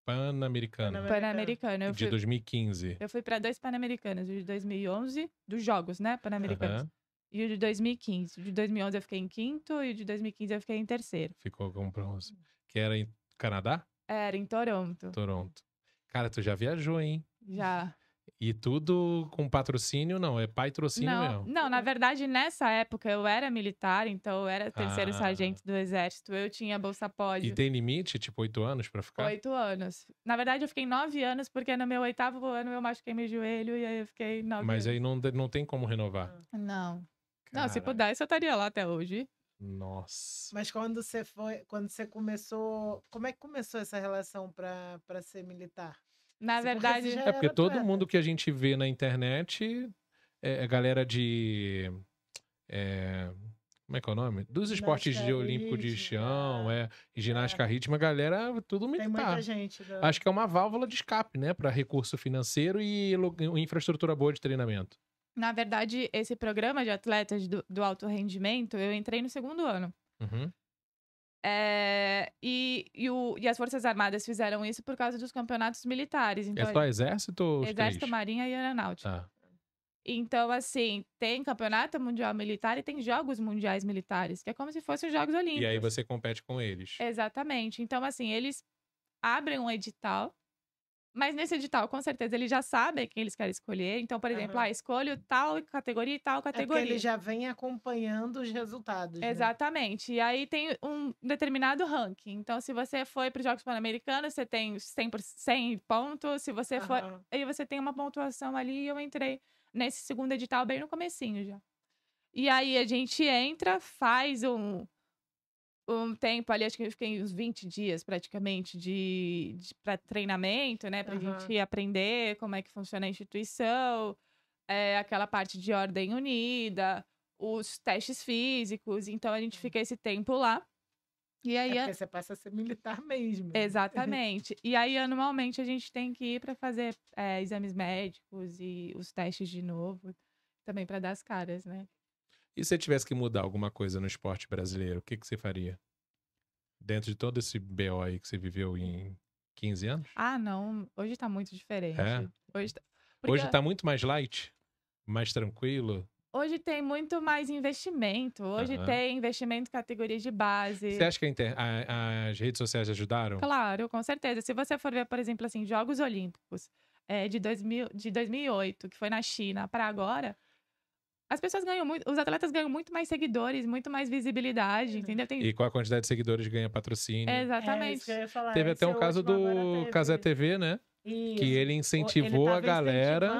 Pan-Americano.
Pan-Americano.
De 2015.
Eu fui para 2 Pan-Americanos. O de 2011, dos Jogos, né? Pan-Americanos. E o de 2015. O de 2011 eu fiquei em quinto e o de 2015 eu fiquei em terceiro.
Ficou com bronze. Que era em Canadá?
Era em Toronto.
Toronto. Cara, tu já viajou, hein?
Já.
E tudo com patrocínio, não? É patrocínio mesmo?
Não, na verdade, nessa época eu era militar, então eu era terceiro sargento do exército. Eu tinha bolsa pódio.
E tem limite, tipo, 8 anos pra ficar?
8 anos. Na verdade, eu fiquei 9 anos, porque no meu 8º ano eu machuquei meu joelho e aí eu fiquei 9 anos.
Mas aí não tem como renovar?
Não.
Caraca.
Não, se pudesse, eu estaria lá até hoje.
Nossa.
Mas quando você começou... Como é que começou essa relação pra ser militar?
Na verdade...
É porque todo mundo que a gente vê na internet é galera de... como é que é o nome? Dos esportes olímpicos de chão, ginástica rítmica, galera, tudo militar.
Tem muita gente.
Acho que é uma válvula de escape, né? Para recurso financeiro e infraestrutura boa de treinamento.
Na verdade, esse programa de atletas do alto rendimento, eu entrei no 2º ano.
Uhum.
E as Forças Armadas fizeram isso por causa dos campeonatos militares. Então,
é só exército ou
Exército, Marinha e Aeronáutica.
Tá.
Então, assim, tem campeonato mundial militar e tem jogos mundiais militares, que é como se fossem os Jogos Olímpicos.
E aí você compete com eles.
Exatamente. Então, assim, eles abrem um edital, mas nesse edital, com certeza, eles já sabem quem eles querem escolher. Então, por exemplo, escolho tal categoria e tal categoria.
Porque ele já vem acompanhando os resultados.
Exatamente. Né? E aí tem um determinado ranking. Então, se você foi para os Jogos Pan-Americanos, você tem 100 pontos. Se você foi... Aí você tem uma pontuação ali e eu entrei nesse 2º edital bem no comecinho já. E aí a gente entra, faz um tempo ali, acho que eu fiquei uns 20 dias praticamente para treinamento, né? Pra gente aprender como é que funciona a instituição, aquela parte de ordem unida, os testes físicos. Então a gente fica esse tempo lá. E aí,
porque você passa a ser militar mesmo.
Exatamente. E aí, anualmente, a gente tem que ir para fazer exames médicos e os testes de novo, também para dar as caras, né?
E se você tivesse que mudar alguma coisa no esporte brasileiro, o que você faria? Dentro de todo esse BO aí que você viveu em 15 anos?
Ah, não. Hoje tá muito diferente.
Hoje tá muito mais light? Mais tranquilo?
Hoje tem muito mais investimento. Hoje tem investimento em categorias de base.
Você acha que as redes sociais ajudaram?
Claro, com certeza. Se você for ver, por exemplo, assim, Jogos Olímpicos de 2008, que foi na China, para agora, as pessoas ganham muito, os atletas ganham muito mais seguidores, muito mais visibilidade, entendeu?
E com a quantidade de seguidores ganha patrocínio.
Exatamente.
Isso que eu ia falar.
Teve até um caso do Casé TV, né?
Isso.
Que ele incentivou a galera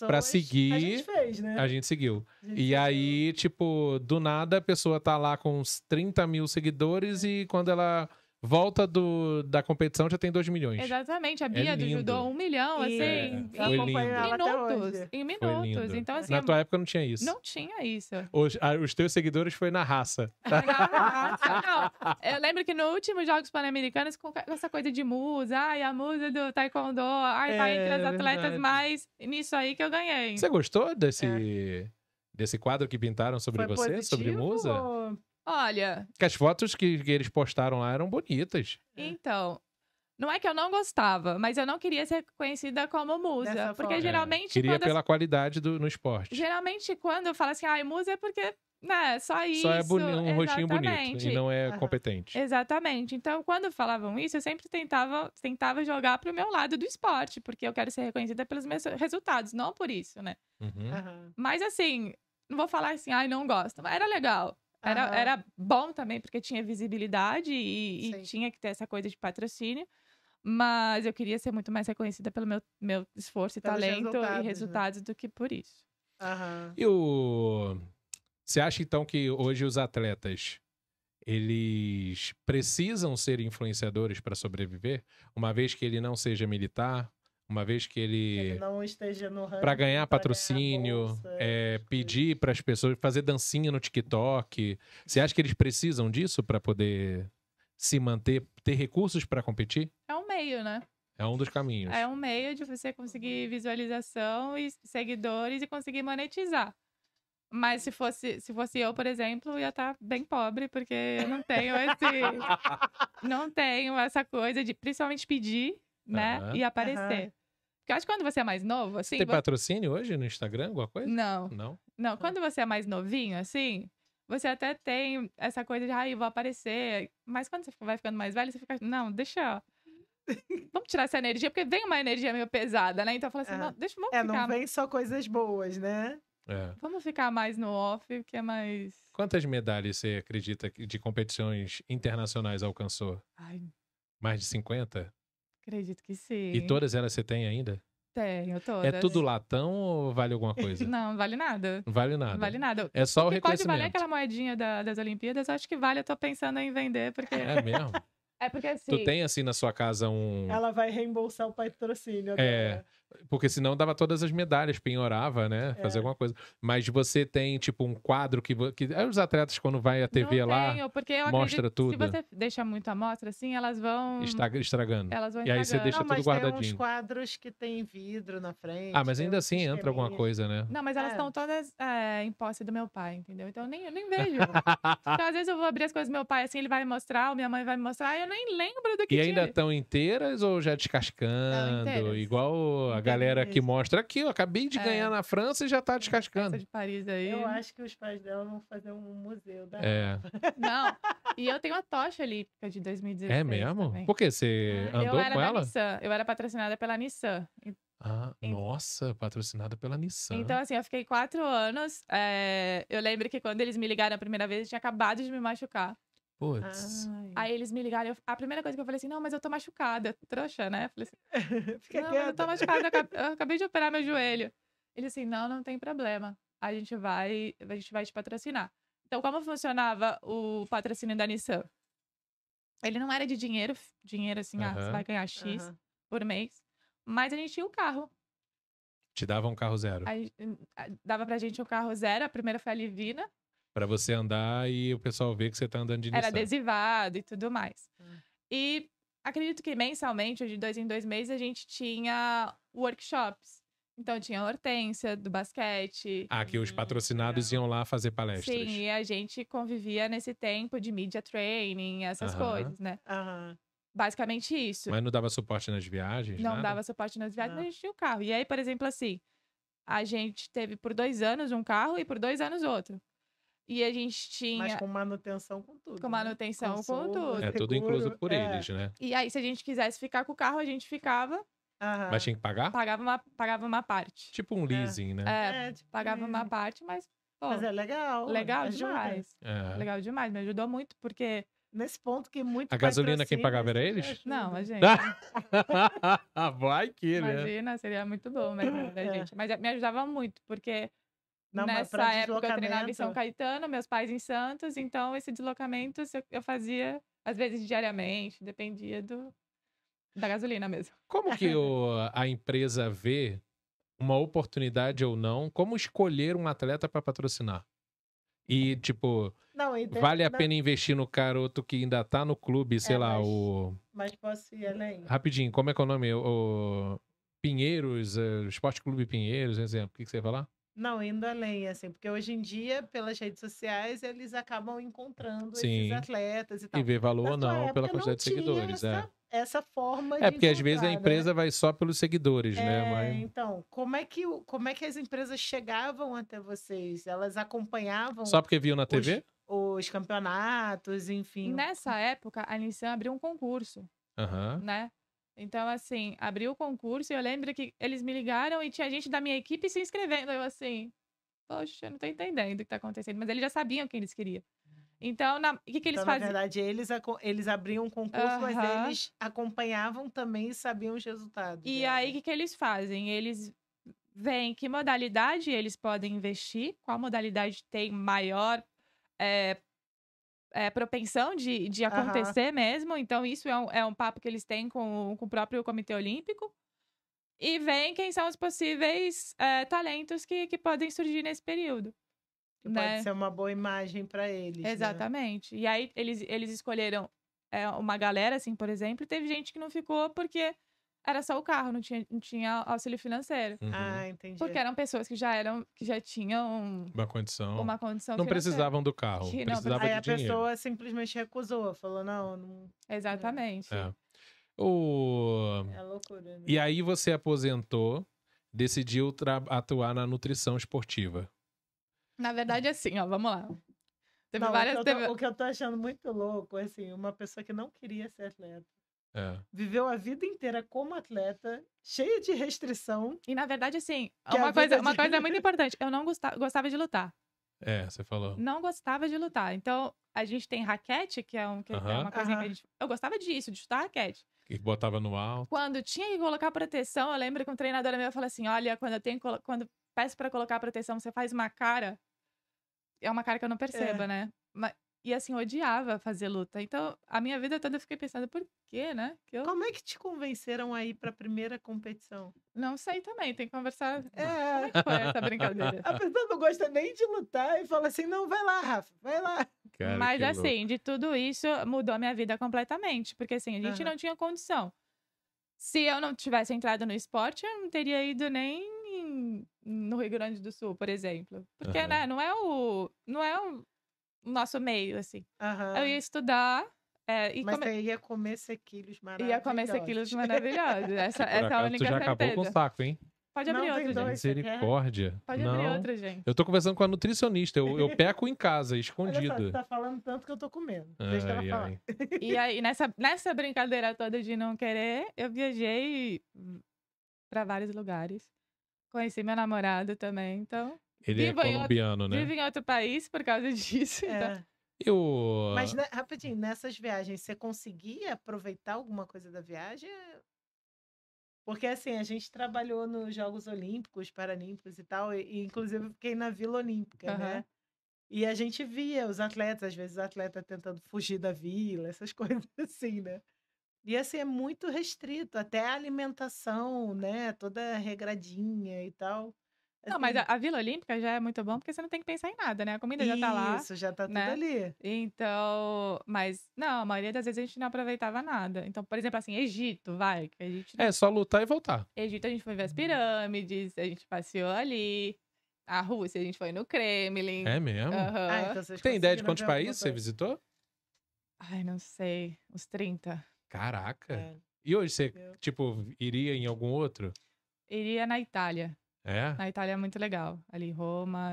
pra seguir.
A gente fez, né?
A gente seguiu. E aí, tipo, do nada a pessoa tá lá com uns 30 mil seguidores e quando ela volta da competição já tem 2 milhões.
Exatamente. A Bia do judô 1 milhão, assim.
Foi
Em minutos. Então, assim,
na tua época não tinha isso.
Não tinha isso.
Os teus seguidores foi na raça.
Não. Eu lembro que no último Jogos Pan-Americanos, com essa coisa de musa, a musa do taekwondo, tá entre as atletas mais... Nisso aí que eu ganhei.
Você gostou desse quadro que pintaram sobre você,
positivo,
sobre musa?
Olha...
Que as fotos que eles postaram lá eram bonitas.
Então... Não é que eu não gostava, mas eu não queria ser conhecida como musa. Porque geralmente...
Queria pela qualidade no esporte.
Geralmente, quando eu falo assim, musa é porque, né, só isso.
Só é um rostinho bonito e não é competente.
Exatamente. Então, quando falavam isso, eu sempre tentava jogar pro meu lado do esporte, porque eu quero ser reconhecida pelos meus resultados, não por isso, né? Mas assim, não vou falar assim, não gosto. Mas era legal. Era bom também, porque tinha visibilidade e tinha que ter essa coisa de patrocínio. Mas eu queria ser muito mais reconhecida pelo meu esforço e
Pelos
talento
resultados,
e
né?
resultados do que por isso.
Aham.
E você acha, então, que hoje os atletas, eles precisam ser influenciadores para sobreviver? Uma vez que ele não seja militar, uma vez que
Ele
ele...
não esteja no ranking
Para ganhar
pra
patrocínio,
bolsa, essas coisas.
pedir para as pessoas fazer dancinha no TikTok. Você acha que eles precisam disso para poder se manter, ter recursos para competir?
É um meio, né?
É um dos caminhos.
É um meio de você conseguir visualização e seguidores e conseguir monetizar. Mas se fosse eu, por exemplo, eu ia estar bem pobre, porque eu não tenho essa coisa de principalmente pedir, né?
Aham.
E aparecer. Porque eu acho que quando você é mais novo, assim.
Tem patrocínio hoje no Instagram, alguma coisa?
Não.
Não?
Não, quando você é mais novinho, assim, você até tem essa coisa de, eu vou aparecer. Mas quando você vai ficando mais velho, você fica, não, deixa. Vamos tirar essa energia, porque vem uma energia meio pesada, né? Então eu falo assim, não, vamos
não
ficar.
vem só coisas boas, né?
Vamos ficar mais no off, que é mais.
Quantas medalhas você acredita que de competições internacionais alcançou?
Ai,
Mais de 50?
acredito que sim.
E todas elas você tem ainda?
Tenho, todas.
É tudo latão ou vale alguma coisa?
Não, não vale nada.
Não vale nada.
Não vale nada.
É só o
que pode
reconhecimento.
valer aquela moedinha das Olimpíadas, eu acho que vale, eu tô pensando em vender, porque.
É mesmo?
É porque assim.
Tu tem assim na sua casa um...
Ela vai reembolsar o patrocínio agora.
É, porque senão dava todas as medalhas, penhorava, né? Fazer alguma coisa. Mas você tem, tipo, um quadro que aí os atletas, quando vai à TV
não
lá,
tenho, porque eu
mostra
acredito
tudo.
que se você deixa muito amostra, assim, elas vão.
Estragando.
Elas vão
E aí você
estragando.
deixa
Não, mas
tudo
tem uns
guardadinho.
quadros que tem vidro na frente.
Ah, mas
tem
ainda
uns
assim entra alguma
esqueminhas.
coisa, né?
Não, mas elas
É.
estão todas em posse do meu pai, entendeu? Então eu nem vejo. Então, às vezes eu vou abrir as coisas do meu pai, assim, ele vai me mostrar, ou minha mãe vai me mostrar, e eu nem lembro do que
E
tinha
ainda
ali.
estão inteiras ou já descascando?
inteiras.
Igual a galera que
Inteirinhas.
mostra aqui, ó, acabei de ganhar na França e já tá descascando.
Essa de Paris aí.
Eu acho que os pais dela vão fazer um museu da
É.
Não. E eu tenho a tocha olímpica de 2016.
É mesmo?
Também.
Por quê? Você
Eu
andou
era
com
da
ela?
Nissan. Eu era patrocinada pela Nissan.
Ah, nossa, patrocinada pela Nissan.
Então, assim, eu fiquei 4 anos. Eu lembro que quando eles me ligaram a primeira vez, eu tinha acabado de me machucar.
Putz.
Aí eles me ligaram, a primeira coisa que eu falei assim, não, mas eu tô machucada, trouxa, né? Eu falei assim,
Fica
não, mas eu
quieta.
tô machucada, eu acabei de operar meu joelho. Ele assim, não tem problema, a gente vai te patrocinar. Então, como funcionava o patrocínio da Nissan? Ele não era de dinheiro assim, você vai ganhar X por mês, mas a gente tinha o carro.
Te dava um carro zero.
Aí, dava pra gente um carro zero, a primeira foi a Livina.
Pra você andar e o pessoal ver que você tá andando de Nissan.
Era adesivado e tudo mais. E acredito que mensalmente, ou de 2 em 2 meses, a gente tinha workshops. Então tinha a Hortência, do basquete.
Ah, que os patrocinados iam lá fazer palestras.
Sim, e a gente convivia nesse tempo de media training, essas coisas, né? Basicamente isso.
Mas não dava suporte nas viagens?
Não
nada?
dava suporte nas viagens, mas a gente tinha o carro. E aí, por exemplo, assim, a gente teve por 2 anos um carro e por 2 anos outro. E a gente tinha.
Mas com manutenção, com tudo.
Com manutenção, com
Consolo,
tudo.
É tudo
seguro,
incluso por eles, né?
E aí, se a gente quisesse ficar com o carro, a gente ficava,
Mas tinha que pagar?
pagava uma parte.
Tipo um leasing, né?
tipo
Pagava uma
isso.
parte, mas, pô,
Mas é legal.
legal
ajuda.
demais.
É.
Legal demais, me ajudou muito, porque.
Nesse ponto que muito
A gasolina quem
patrocínio,
pagava era
isso
eles?
ajuda.
Não, a gente.
Vai que, né?
Imagina, seria muito bom, mas não, né, gente? Mas me ajudava muito, porque
Não, mas
nessa
pra
época eu treinava em São
deslocamento-
Caetano, meus pais em Santos, então esse deslocamento eu fazia, às vezes, diariamente, dependia da gasolina mesmo.
Como que a empresa vê uma oportunidade ou não? Como escolher um atleta para patrocinar? E, tipo,
Não, e tem-
vale a
não,
pena investir no garoto que ainda tá no clube, sei lá,
mas- Mas posso ir além?
Rapidinho, como é que é o nome? O Pinheiros, Esporte Clube Pinheiros, exemplo. O que você ia falar?
Não, indo além, assim, porque hoje em dia, pelas redes sociais, eles acabam encontrando
Sim.
esses atletas e tal.
E ver valor ou
Na sua
não pela
época,
quantidade de
tinha
seguidores.
essa forma
É,
de
porque às vezes a
encontrar, né?
empresa vai só pelos seguidores, né? Mas...
Então, como é que as empresas chegavam até vocês? Elas acompanhavam
Só porque viu na TV?
os campeonatos, enfim.
Nessa época, a Nissan abriu um concurso,
Aham.
né? Então, assim, abriu o concurso e eu lembro que eles me ligaram e tinha gente da minha equipe se inscrevendo. Eu, assim, poxa, eu não tô entendendo o que tá acontecendo. Mas eles já sabiam quem eles queriam. Então, o que eles
Então, na
faziam?
verdade, eles abriam um concurso, mas
Aham.
eles acompanhavam também e sabiam os resultados
E
dela.
aí, o que eles fazem? Eles veem que modalidade eles podem investir, qual modalidade tem maior é, propensão de
Aham.
acontecer mesmo. Então, isso é um papo que eles têm com o próprio Comitê Olímpico. E veem quem são os possíveis talentos que podem surgir nesse período.
Que pode
Né?
ser uma boa imagem para eles, né?
Exatamente. E aí, eles escolheram uma galera, assim, por exemplo, e teve gente que não ficou porque era só o carro, não tinha auxílio financeiro.
Uhum.
Ah, entendi.
Porque eram pessoas que já tinham
Uma condição.
uma condição
Não
financeira.
precisavam do carro,
Que não
precisava
Aí
de
a
dinheiro.
pessoa simplesmente recusou, falou, não...
Exatamente.
É.
É loucura, né?
E aí você aposentou, decidiu atuar na nutrição esportiva.
Na verdade, assim, ó, vamos lá. Teve
Não,
várias...
o que eu tô achando muito louco, assim, uma pessoa que não queria ser atleta,
É.
viveu a vida inteira como atleta, cheia de restrição.
E, na verdade, assim,
Que a
uma
vida
coisa
de-
muito importante. Eu não gostava de lutar.
Você falou.
Não gostava de lutar. Então, a gente tem raquete, que é uma coisinha que a
Aham.
gente... Eu gostava disso, de chutar raquete.
Que botava no alto.
Quando tinha que colocar proteção, eu lembro que um treinador meu falou assim, olha, quando peço pra colocar proteção, você faz uma cara... É uma cara que eu não perceba, né? E assim, eu odiava fazer luta. Então, a minha vida toda eu fiquei pensando, por quê, né? Que eu
Como é que te convenceram a ir pra primeira competição?
não sei também, tem que conversar. Como
É,
é que foi essa brincadeira?
a pessoa não gosta nem de lutar e fala assim, não, vai lá, Rafa, vai lá.
Cara,
Mas
que
assim,
louco.
de tudo isso, mudou a minha vida completamente. Porque assim, a gente
Aham.
não tinha condição. Se eu não tivesse entrado no esporte, eu não teria ido nem no Rio Grande do Sul, por exemplo. Porque,
Aham.
né, não é o nosso meio, assim.
Aham.
Eu ia estudar e
Mas você ia comer sequilhos
ia comer sequilos maravilhosos. Essa
Por
é a
acaso,
única
tu já acabou com o
certeza.
saco, hein?
Pode abrir
Não, tem
outro, gente.
dois. Você quer?
Misericórdia.
Pode
Não.
abrir outro, gente.
Eu tô conversando com a nutricionista. Eu peco em casa,
Olha só,
escondido.
você tá falando tanto que eu tô comendo. Deixa ela
Ai,
falar.
ai.
E aí, nessa brincadeira toda de não querer, eu viajei pra vários lugares. Conheci meu namorado também, então...
Ele é
Vivo em
colombiano, né?
Vivo em outro país por causa disso. Então...
É.
Eu...
Mas, né, rapidinho, nessas viagens, você conseguia aproveitar alguma coisa da viagem? Porque, assim, a gente trabalhou nos Jogos Olímpicos, Paralímpicos e tal, e inclusive eu fiquei na Vila Olímpica,
Aham.
né? E a gente via os atletas, às vezes o atleta tentando fugir da vila, essas coisas assim, né? E, assim, é muito restrito, até a alimentação, né? Toda regradinha e tal.
Não, mas
Assim,
a Vila Olímpica já é muito bom porque você não tem que pensar em nada, né? A comida já tá lá,
isso, já tá tudo
né?
ali.
Então, mas não, a maioria das vezes a gente não aproveitava nada. Então, por exemplo, assim, Egito, vai, que a gente
É só lutar e voltar.
Egito a gente foi ver as pirâmides, a gente passeou ali. A Rússia a gente foi no Kremlin.
É mesmo?
Aham.
Ah, então vocês
Tem ideia de
conseguiram
quantos
ver alguma
países você
coisa.
visitou?
Ai, não sei, uns 30.
Caraca.
É,
E hoje você,
eu-
tipo, iria em algum outro?
Iria na Itália.
É?
Na Itália é muito legal. Ali, Roma,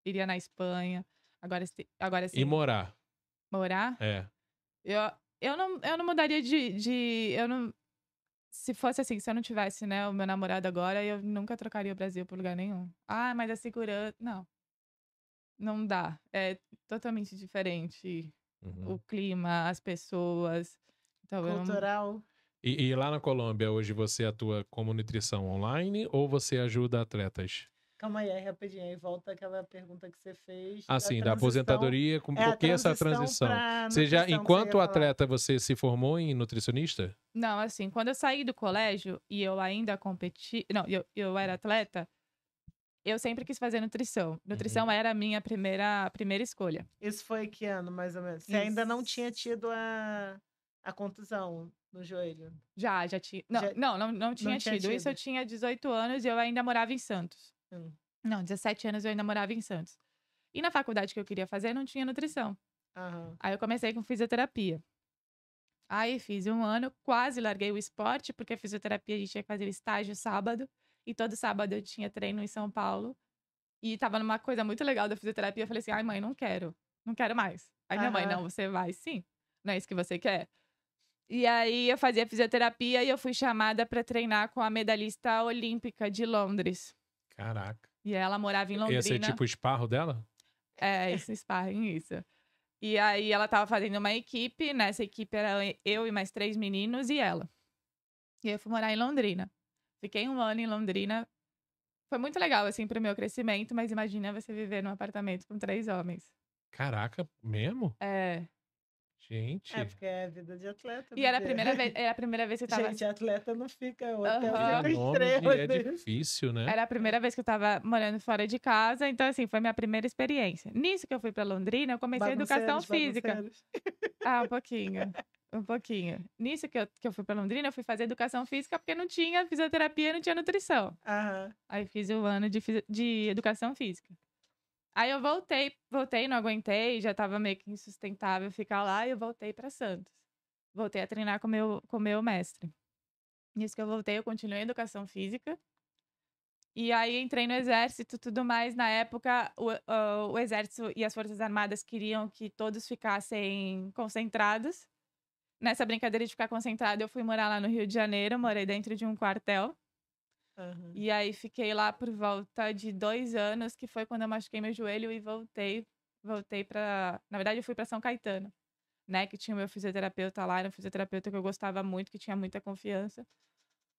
iria na Espanha. Agora
E
sim,
morar?
morar,
É.
eu não mudaria eu não, se fosse assim, se eu não tivesse, né, o meu namorado agora, eu nunca trocaria o Brasil por lugar nenhum. Ah, mas a segurança, não dá. É totalmente diferente
Uhum.
o clima, as pessoas. Então, eu não...
Cultural.
E lá na Colômbia, hoje você atua como nutrição online ou você ajuda atletas?
Calma aí, rapidinho. Aí volta aquela pergunta que você fez.
Ah, sim, da aposentadoria.
É a
Por que essa
transição
transição?
pra
Você já,
nutrição que você
enquanto
ia falar.
atleta, você se formou em nutricionista?
Não, assim, quando eu saí do colégio e eu ainda competi... Não, eu era atleta, eu sempre quis fazer nutrição. Nutrição era a minha primeira escolha.
Isso foi que ano, mais ou menos? Você ainda não tinha tido a contusão no joelho?
Já tinha.
Já-
Não tinha
tinha
tido. Isso eu
tido.
tinha 18 anos e eu ainda morava em Santos.
Hum.
Não, 17 anos eu ainda morava em Santos. E na faculdade que eu queria fazer não tinha nutrição.
Aham.
Aí eu comecei com fisioterapia. Aí fiz um ano, quase larguei o esporte, porque a fisioterapia a gente tinha que fazer estágio sábado. E todo sábado eu tinha treino em São Paulo. E tava numa coisa muito legal da fisioterapia. Eu falei assim, ai mãe, não quero mais. Aí minha mãe,
Aham.
não, você vai sim. Não é isso que você quer? E aí eu fazia fisioterapia e eu fui chamada pra treinar com a medalhista olímpica de Londres.
Caraca.
E ela morava em
Ia ser
Londrina.
tipo o esparro dela?
É, esse sparring, isso. E aí ela tava fazendo uma equipe, nessa equipe era eu e mais 3 meninos e ela. E eu fui morar em Londrina. Fiquei 1 ano em Londrina. Foi muito legal, assim, pro meu crescimento, mas imagina você viver num apartamento com 3 homens.
Caraca, mesmo?
É.
Gente.
É, porque é vida de atleta.
E era a
bebê.
primeira vez que eu tava.
Gente, atleta não fica, o hotel
Aham.
fica
Nome
estrelas.
é
né?
difícil, né?
Era a primeira vez que eu tava morando fora de casa, então, assim, foi minha primeira experiência. Nisso que eu fui pra Londrina, eu comecei a educação física.
Bagunceiros.
Ah, um pouquinho. Um pouquinho. Nisso que eu fui pra Londrina, eu fui fazer educação física porque não tinha fisioterapia, não tinha nutrição.
Aham.
Aí fiz o ano de educação física. Aí eu voltei, não aguentei, já tava meio que insustentável ficar lá, e eu voltei pra Santos. Voltei a treinar com o meu mestre. Nisso que eu voltei, eu continuei educação física. E aí entrei no exército e tudo mais. Na época, o exército e as Forças Armadas queriam que todos ficassem concentrados. Nessa brincadeira de ficar concentrado, eu fui morar lá no Rio de Janeiro, morei dentro de um quartel.
Aham.
E aí fiquei lá por volta de 2 anos, que foi quando eu machuquei meu joelho e voltei pra... Na verdade, eu fui pra São Caetano, né? Que tinha o meu fisioterapeuta lá, era um fisioterapeuta que eu gostava muito, que tinha muita confiança.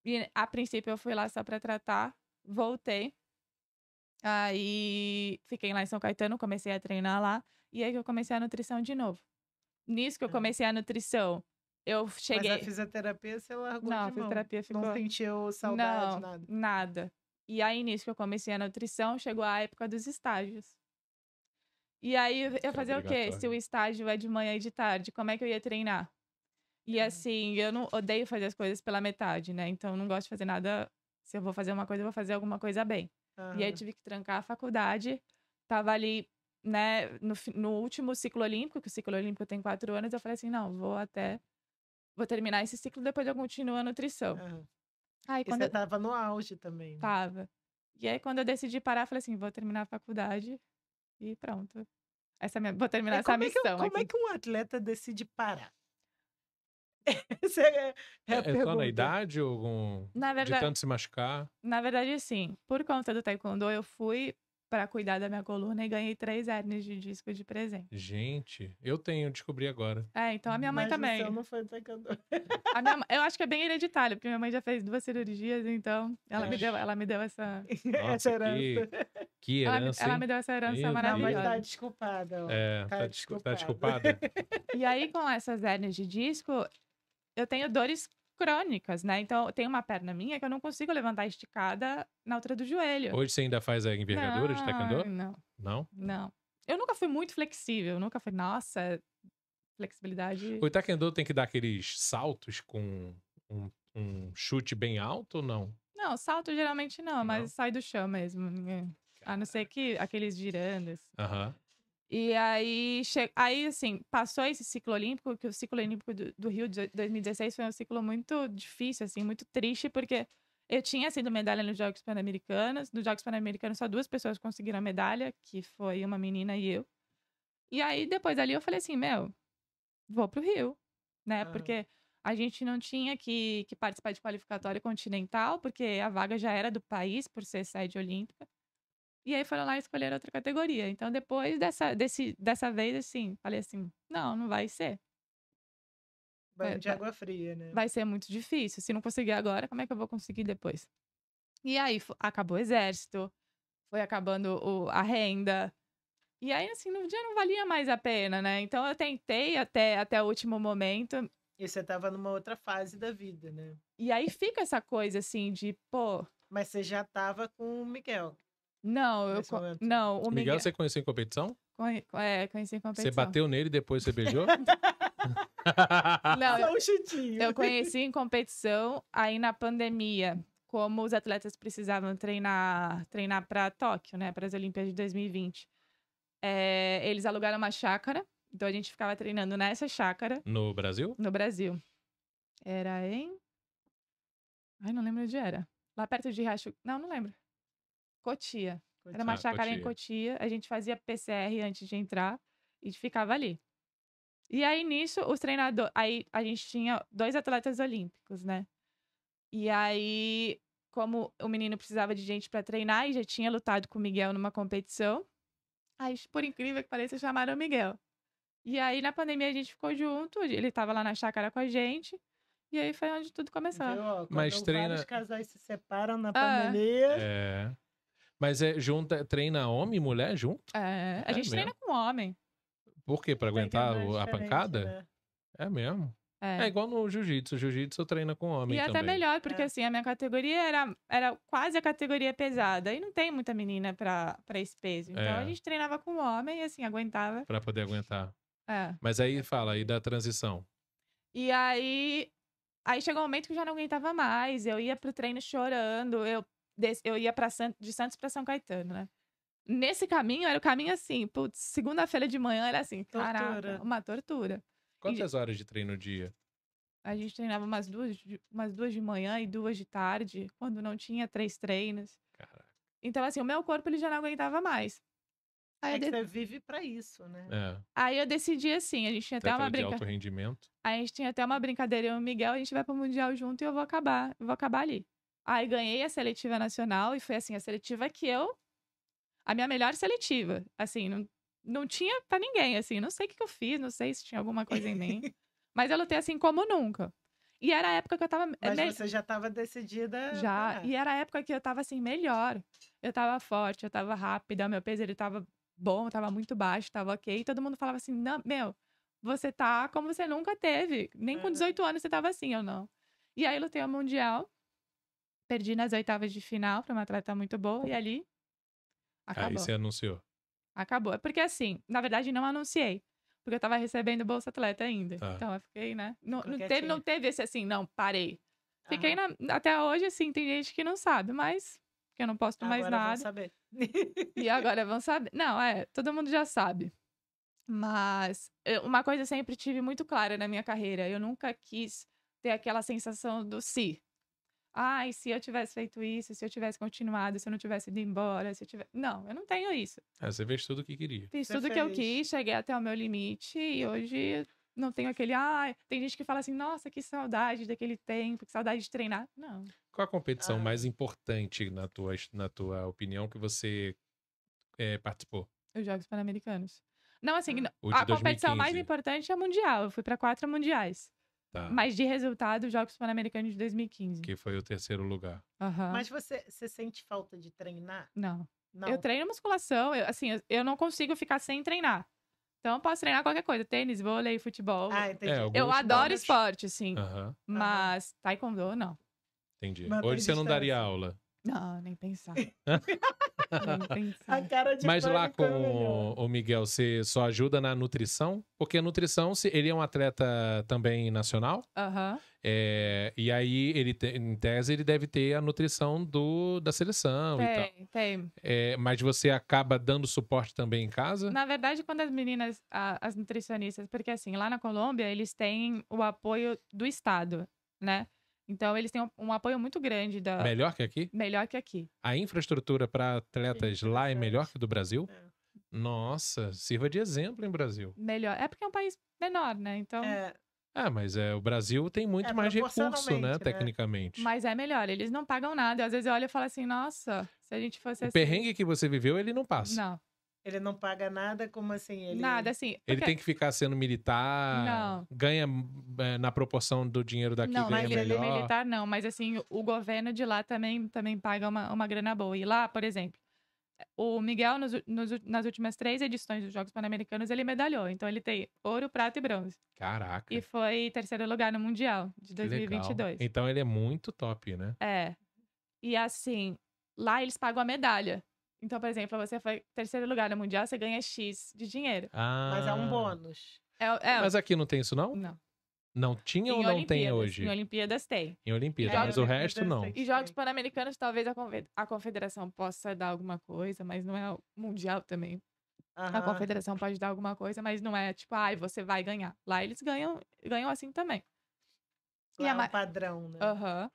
E a princípio eu fui lá só pra tratar, voltei. Aí fiquei lá em São Caetano, comecei a treinar lá. E aí que eu comecei a nutrição de novo. Nisso que eu comecei a nutrição, eu
Mas a
cheguei...
fisioterapia você largou
Não,
de
a
mão.
fisioterapia ficou...
Não sentiu saudade,
Não,
nada.
nada. E aí, nisso que eu comecei a nutrição, chegou a época dos estágios. E aí, eu
Que é
fazer o quê? Se o
obrigatório.
estágio é de manhã e de tarde, como é que eu ia treinar? E assim, eu não odeio fazer as coisas pela metade, né? Então, eu não gosto de fazer nada. Se eu vou fazer uma coisa, eu vou fazer alguma coisa bem. E aí,
Aham.
tive que trancar a faculdade. Tava ali, né, no último ciclo olímpico, que o ciclo olímpico tem 4 anos. Eu falei assim: não, vou terminar esse ciclo, depois eu continuo a nutrição.
Aham.
Aí,
E
quando
você
eu
tava no auge também, né?
tava. E aí, quando eu decidi parar, eu falei assim: vou terminar a faculdade e pronto. Vou terminar
E
essa missão
como é
aqui.
que um atleta decide parar? Essa é a
É só na
pergunta.
idade ou
Na
de
verdade,
tanto se machucar?
assim, por conta do taekwondo, eu fui pra cuidar da minha coluna e ganhei 3 hérnias de disco de presente.
Gente, eu tenho, descobri agora.
É, então a minha mãe
Mas você
também.
não foi taekwondo.
Eu acho que é bem hereditário, porque minha mãe já fez 2 cirurgias, então ela me deu essa...
Essa
Nossa,
herança.
que herança,
ela
hein?
me deu essa herança
Meu
Não, mas
maravilhosa.
tá desculpada, ó.
É,
Tá
tá
desculpada.
desculpada?
E aí, com essas hérnias de disco, eu tenho dores crônicas, né? Então, tem uma perna minha que eu não consigo levantar esticada na altura do joelho.
Hoje você ainda faz a envergadura de taekwondo?
Não.
Não?
Eu nunca fui muito flexível, nunca fui, nossa, flexibilidade.
O taekwondo tem que dar aqueles saltos com um chute bem alto ou não?
Não, salto geralmente não,
Não?
mas sai do chão mesmo. A não ser que aqueles girandas.
Aham.
E aí, assim, passou esse ciclo olímpico, que o ciclo olímpico do Rio de 2016 foi um ciclo muito difícil, assim, muito triste, porque eu tinha sido medalha nos Jogos Pan-Americanos. Nos Jogos Pan-Americanos, só 2 pessoas conseguiram a medalha, que foi uma menina e eu. E aí, depois dali, eu falei assim, meu, vou pro Rio, né?
Aham.
Porque a gente não tinha que participar de qualificatório continental, porque a vaga já era do país, por ser sede olímpica. E aí foram lá escolher outra categoria. Então, depois dessa vez, assim, falei assim, não vai ser.
Banho de água fria, né?
Vai ser muito difícil. Se não conseguir agora, como é que eu vou conseguir depois? E aí, acabou o exército, foi acabando a renda. E aí, assim, no dia não valia mais a pena, né? Então, eu tentei até o último momento.
E você tava numa outra fase da vida, né?
E aí fica essa coisa, assim, de, pô...
Mas você já tava com o Miguel.
Não,
Nesse momento.
não, o
Miguel, você conheceu em competição?
Conheci em competição.
Você bateu nele e depois você beijou?
Não,
Só um chutinho.
eu conheci em competição, aí na pandemia, como os atletas precisavam treinar para Tóquio, né, para as Olimpíadas de 2020. Eles alugaram uma chácara, então a gente ficava treinando nessa chácara.
No Brasil?
No Brasil. Era em... Ai, não lembro onde era. Lá perto de Riacho... Não lembro. Cotia. Era uma chácara em Cotia. A gente fazia PCR antes de entrar e ficava ali. E aí, nisso, os treinadores... Aí, a gente tinha 2 atletas olímpicos, né? E aí, como o menino precisava de gente pra treinar e já tinha lutado com o Miguel numa competição, aí, por incrível que pareça, chamaram o Miguel. E aí, na pandemia, a gente ficou junto. Ele tava lá na chácara com a gente. E aí foi onde tudo começou.
Viu? Ó,
Mas
quando
treina-
vários casais se separam na
Ah.
pandemia.
É. Mas treina homem e mulher junto?
É, a
É
gente treina
mesmo?
com homem.
Por quê? Pra
tem que
aguentar
andar
a
diferente,
pancada?
né?
É mesmo. É
É.
igual no jiu-jitsu. O jiu-jitsu treina com homem
E
também.
até melhor, porque
É.
assim, a minha categoria era quase a categoria pesada. E não tem muita menina pra esse peso. Então a
É.
gente treinava com homem e assim, aguentava.
Pra poder aguentar.
É.
Mas aí fala, aí da transição.
E aí chegou um momento que eu já não aguentava mais. Eu ia pro treino chorando. Eu ia de Santos pra São Caetano, né? Nesse caminho, era o caminho assim, putz, segunda-feira de manhã era assim, caraca,
Tortura.
uma tortura.
Quantas horas de treino dia?
A gente treinava umas duas de manhã e 2 de tarde, quando não tinha 3 treinos.
Caraca.
Então, assim, o meu corpo ele já não aguentava mais. Aí,
É
eu
que
de-
você vive pra isso, né?
É.
aí eu decidi assim, a gente tinha até uma
Tetra de alto
brincadeira.
rendimento.
A gente tinha até uma brincadeira, eu e o Miguel, a gente vai pro Mundial junto e eu vou acabar ali. Aí ganhei a seletiva nacional e foi assim, a seletiva a minha melhor seletiva. Assim, não tinha pra ninguém, assim, não sei o que eu fiz, não sei se tinha alguma coisa em mim. Mas eu lutei assim como nunca. E era a época que eu tava...
Mas você já estava decidida.
Já,
a
e era a época que eu tava assim, melhor. Eu tava forte, eu tava rápida, meu peso ele tava bom, tava muito baixo, tava ok. E todo mundo falava assim, não, meu, você tá como você nunca teve. Nem com
Uhum.
18 anos você tava assim, eu não. E aí lutei o Mundial, perdi nas oitavas de final pra uma atleta muito boa, e ali
Aí
acabou.
você anunciou.
Acabou. É porque assim, na verdade não anunciei. Porque eu tava recebendo Bolsa Atleta ainda.
Tá.
Então eu fiquei, né? Não
Quietinha.
teve esse assim, não, parei. Fiquei
Aham.
até hoje, assim, tem gente que não sabe, mas que eu não posto mais
Agora vão
nada.
saber.
E agora vão saber. Não, todo mundo já sabe. Mas uma coisa eu sempre tive muito clara na minha carreira. Eu nunca quis ter aquela sensação do se. Ai, se eu tivesse feito isso, se eu tivesse continuado, se eu não tivesse ido embora, se eu tivesse... Não, eu não tenho isso.
Aí você fez tudo o que queria.
Fiz
Você
tudo que eu
fez.
quis, cheguei até o meu limite e hoje não tenho aquele. Ai, tem gente que fala assim, nossa, que saudade daquele tempo, que saudade de treinar. Não.
Qual a competição
Ah.
mais importante na tua opinião que você participou?
Os Jogos Pan-Americanos. Não, assim,
O de
a competição mais
2015.
importante é mundial. Eu fui para 4 mundiais.
Tá.
Mas de resultado, os Jogos Pan-Americanos de 2015.
Que foi o terceiro lugar.
Aham.
Mas você sente falta de treinar?
Não.
Não.
Eu treino musculação, eu não consigo ficar sem treinar. Então, eu posso treinar qualquer coisa. Tênis, vôlei, futebol.
Ah, entendi.
É, alguns
Eu adoro
esportes.
esporte, assim.
Aham,
Mas taekwondo, não.
entendi.
Mantém
Hoje você não daria
distância.
aula.
Não, nem pensar. Nem
A
pensar.
cara de
Mas lá
pânico é melhor.
com o Miguel, você só ajuda na nutrição? Porque a nutrição, ele é um atleta também nacional.
Aham.
E aí, em tese, ele deve ter a nutrição da seleção e tal.
Tem.
Mas você acaba dando suporte também em casa?
Na verdade, quando as meninas, as nutricionistas, porque assim, lá na Colômbia, eles têm o apoio do Estado, né? Então, eles têm um apoio muito grande
Melhor que aqui?
melhor que aqui.
A infraestrutura para atletas lá é melhor que a do Brasil?
É.
Nossa, sirva de exemplo em Brasil.
Melhor. É porque é um país menor, né? Então.
É,
Mas o Brasil tem muito mais recurso,
proporcionalmente,
né,
né?
tecnicamente.
Mas é melhor. Eles não pagam nada. Às vezes eu olho e falo assim, nossa, se a gente fosse
O
assim.
perrengue que você viveu, ele não passa.
Não,
ele não paga nada, como assim? Ele...
nada assim.
Ele
porque-
tem que ficar sendo militar,
Não.
ganha na proporção do dinheiro daqui,
Não,
ganha
mas ele
melhor.
militar não. Mas assim, o governo de lá também paga uma grana boa. E lá, por exemplo, o Miguel, nas últimas 3 edições dos Jogos Pan-Americanos, ele medalhou. Então ele tem ouro, prata e bronze.
Caraca,
E foi terceiro lugar no Mundial de
que legal.
2022.
Então ele é muito top, né?
É. E assim, lá eles pagam a medalha. Então, por exemplo, você foi terceiro lugar no Mundial, você ganha X de dinheiro.
Mas é um bônus.
Mas aqui não tem isso, não?
Não.
Não tinha ou
Em
não tem
Olimpíadas.
hoje?
Em Olimpíadas tem.
Em Olimpíada,
É,
mas o
Olimpíadas
resto não.
tem.
E Jogos Pan-Americanos, talvez a confederação possa dar alguma coisa, mas não é o Mundial também. A
Aham.
confederação pode dar alguma coisa, mas não é tipo, você vai ganhar. Lá eles ganham assim também. E
Lá
a
é
ma-
um padrão, né?
Aham.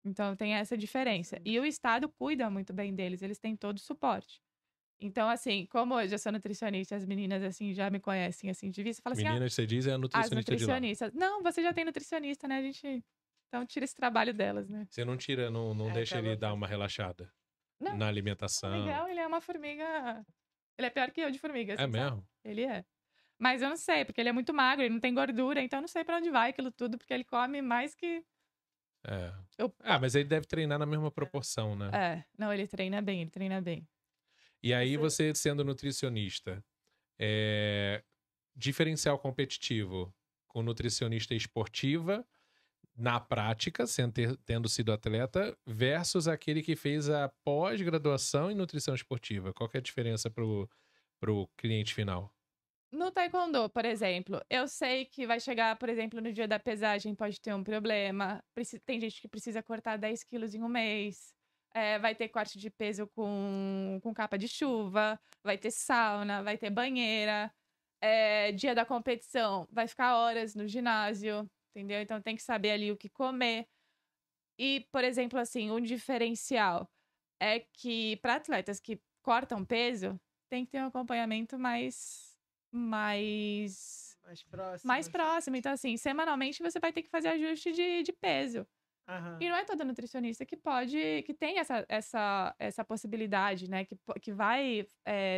Então tem essa diferença. E o Estado cuida muito bem deles, eles têm todo o suporte. Então, assim, como hoje eu sou nutricionista, as meninas, assim, já me conhecem, assim, de vista, falam assim,
Meninas, você diz, é a
as
nutricionista de lá.
nutricionistas. Não, você já tem nutricionista, né? A gente... Então, tira esse trabalho delas, né?
Você não tira, não
É,
deixa ele
acaba
dar
fazendo.
uma relaxada
Não.
na
O
alimentação.
Miguel, ele é uma formiga... Ele é pior que eu de formiga, assim,
É
sabe?
mesmo?
Ele é. Mas eu não sei, porque ele é muito magro, ele não tem gordura, então eu não sei pra onde vai aquilo tudo, porque ele come mais que...
É.
Eu...
Mas ele deve treinar na mesma proporção, né?
Não, ele treina bem, ele treina bem.
E aí você sendo nutricionista, diferencial competitivo com nutricionista esportiva, na prática, tendo sido atleta, versus aquele que fez a pós-graduação em nutrição esportiva. Qual que é a diferença pro cliente final?
No taekwondo, por exemplo, eu sei que vai chegar, por exemplo, no dia da pesagem, pode ter um problema. Tem gente que precisa cortar 10 quilos em um mês. Vai ter corte de peso com capa de chuva. Vai ter sauna, vai ter banheira. Dia da competição, vai ficar horas no ginásio, entendeu? Então tem que saber ali o que comer. E, por exemplo, assim, um diferencial é que para atletas que cortam peso, tem que ter um acompanhamento mais próximo. Então, assim, semanalmente você vai ter que fazer ajuste de peso.
Aham.
E não é todo nutricionista que tem essa possibilidade, né? Que vai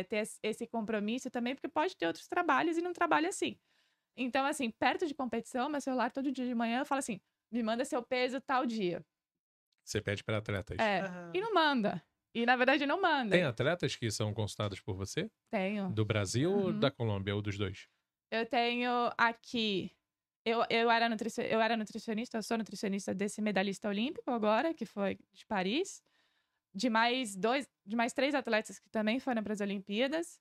ter esse compromisso também, porque pode ter outros trabalhos e não trabalha assim. Então, assim, perto de competição, meu celular todo dia de manhã fala assim: me manda seu peso tal dia.
Você pede para atletas.
E não manda. E, na verdade, não manda.
Tem atletas que são consultados por você?
Tenho.
Do Brasil ou da Colômbia, ou dos dois?
Eu tenho aqui... Eu era nutricionista, eu sou nutricionista desse medalhista olímpico agora, que foi de Paris. De mais 3 atletas que também foram para as Olimpíadas.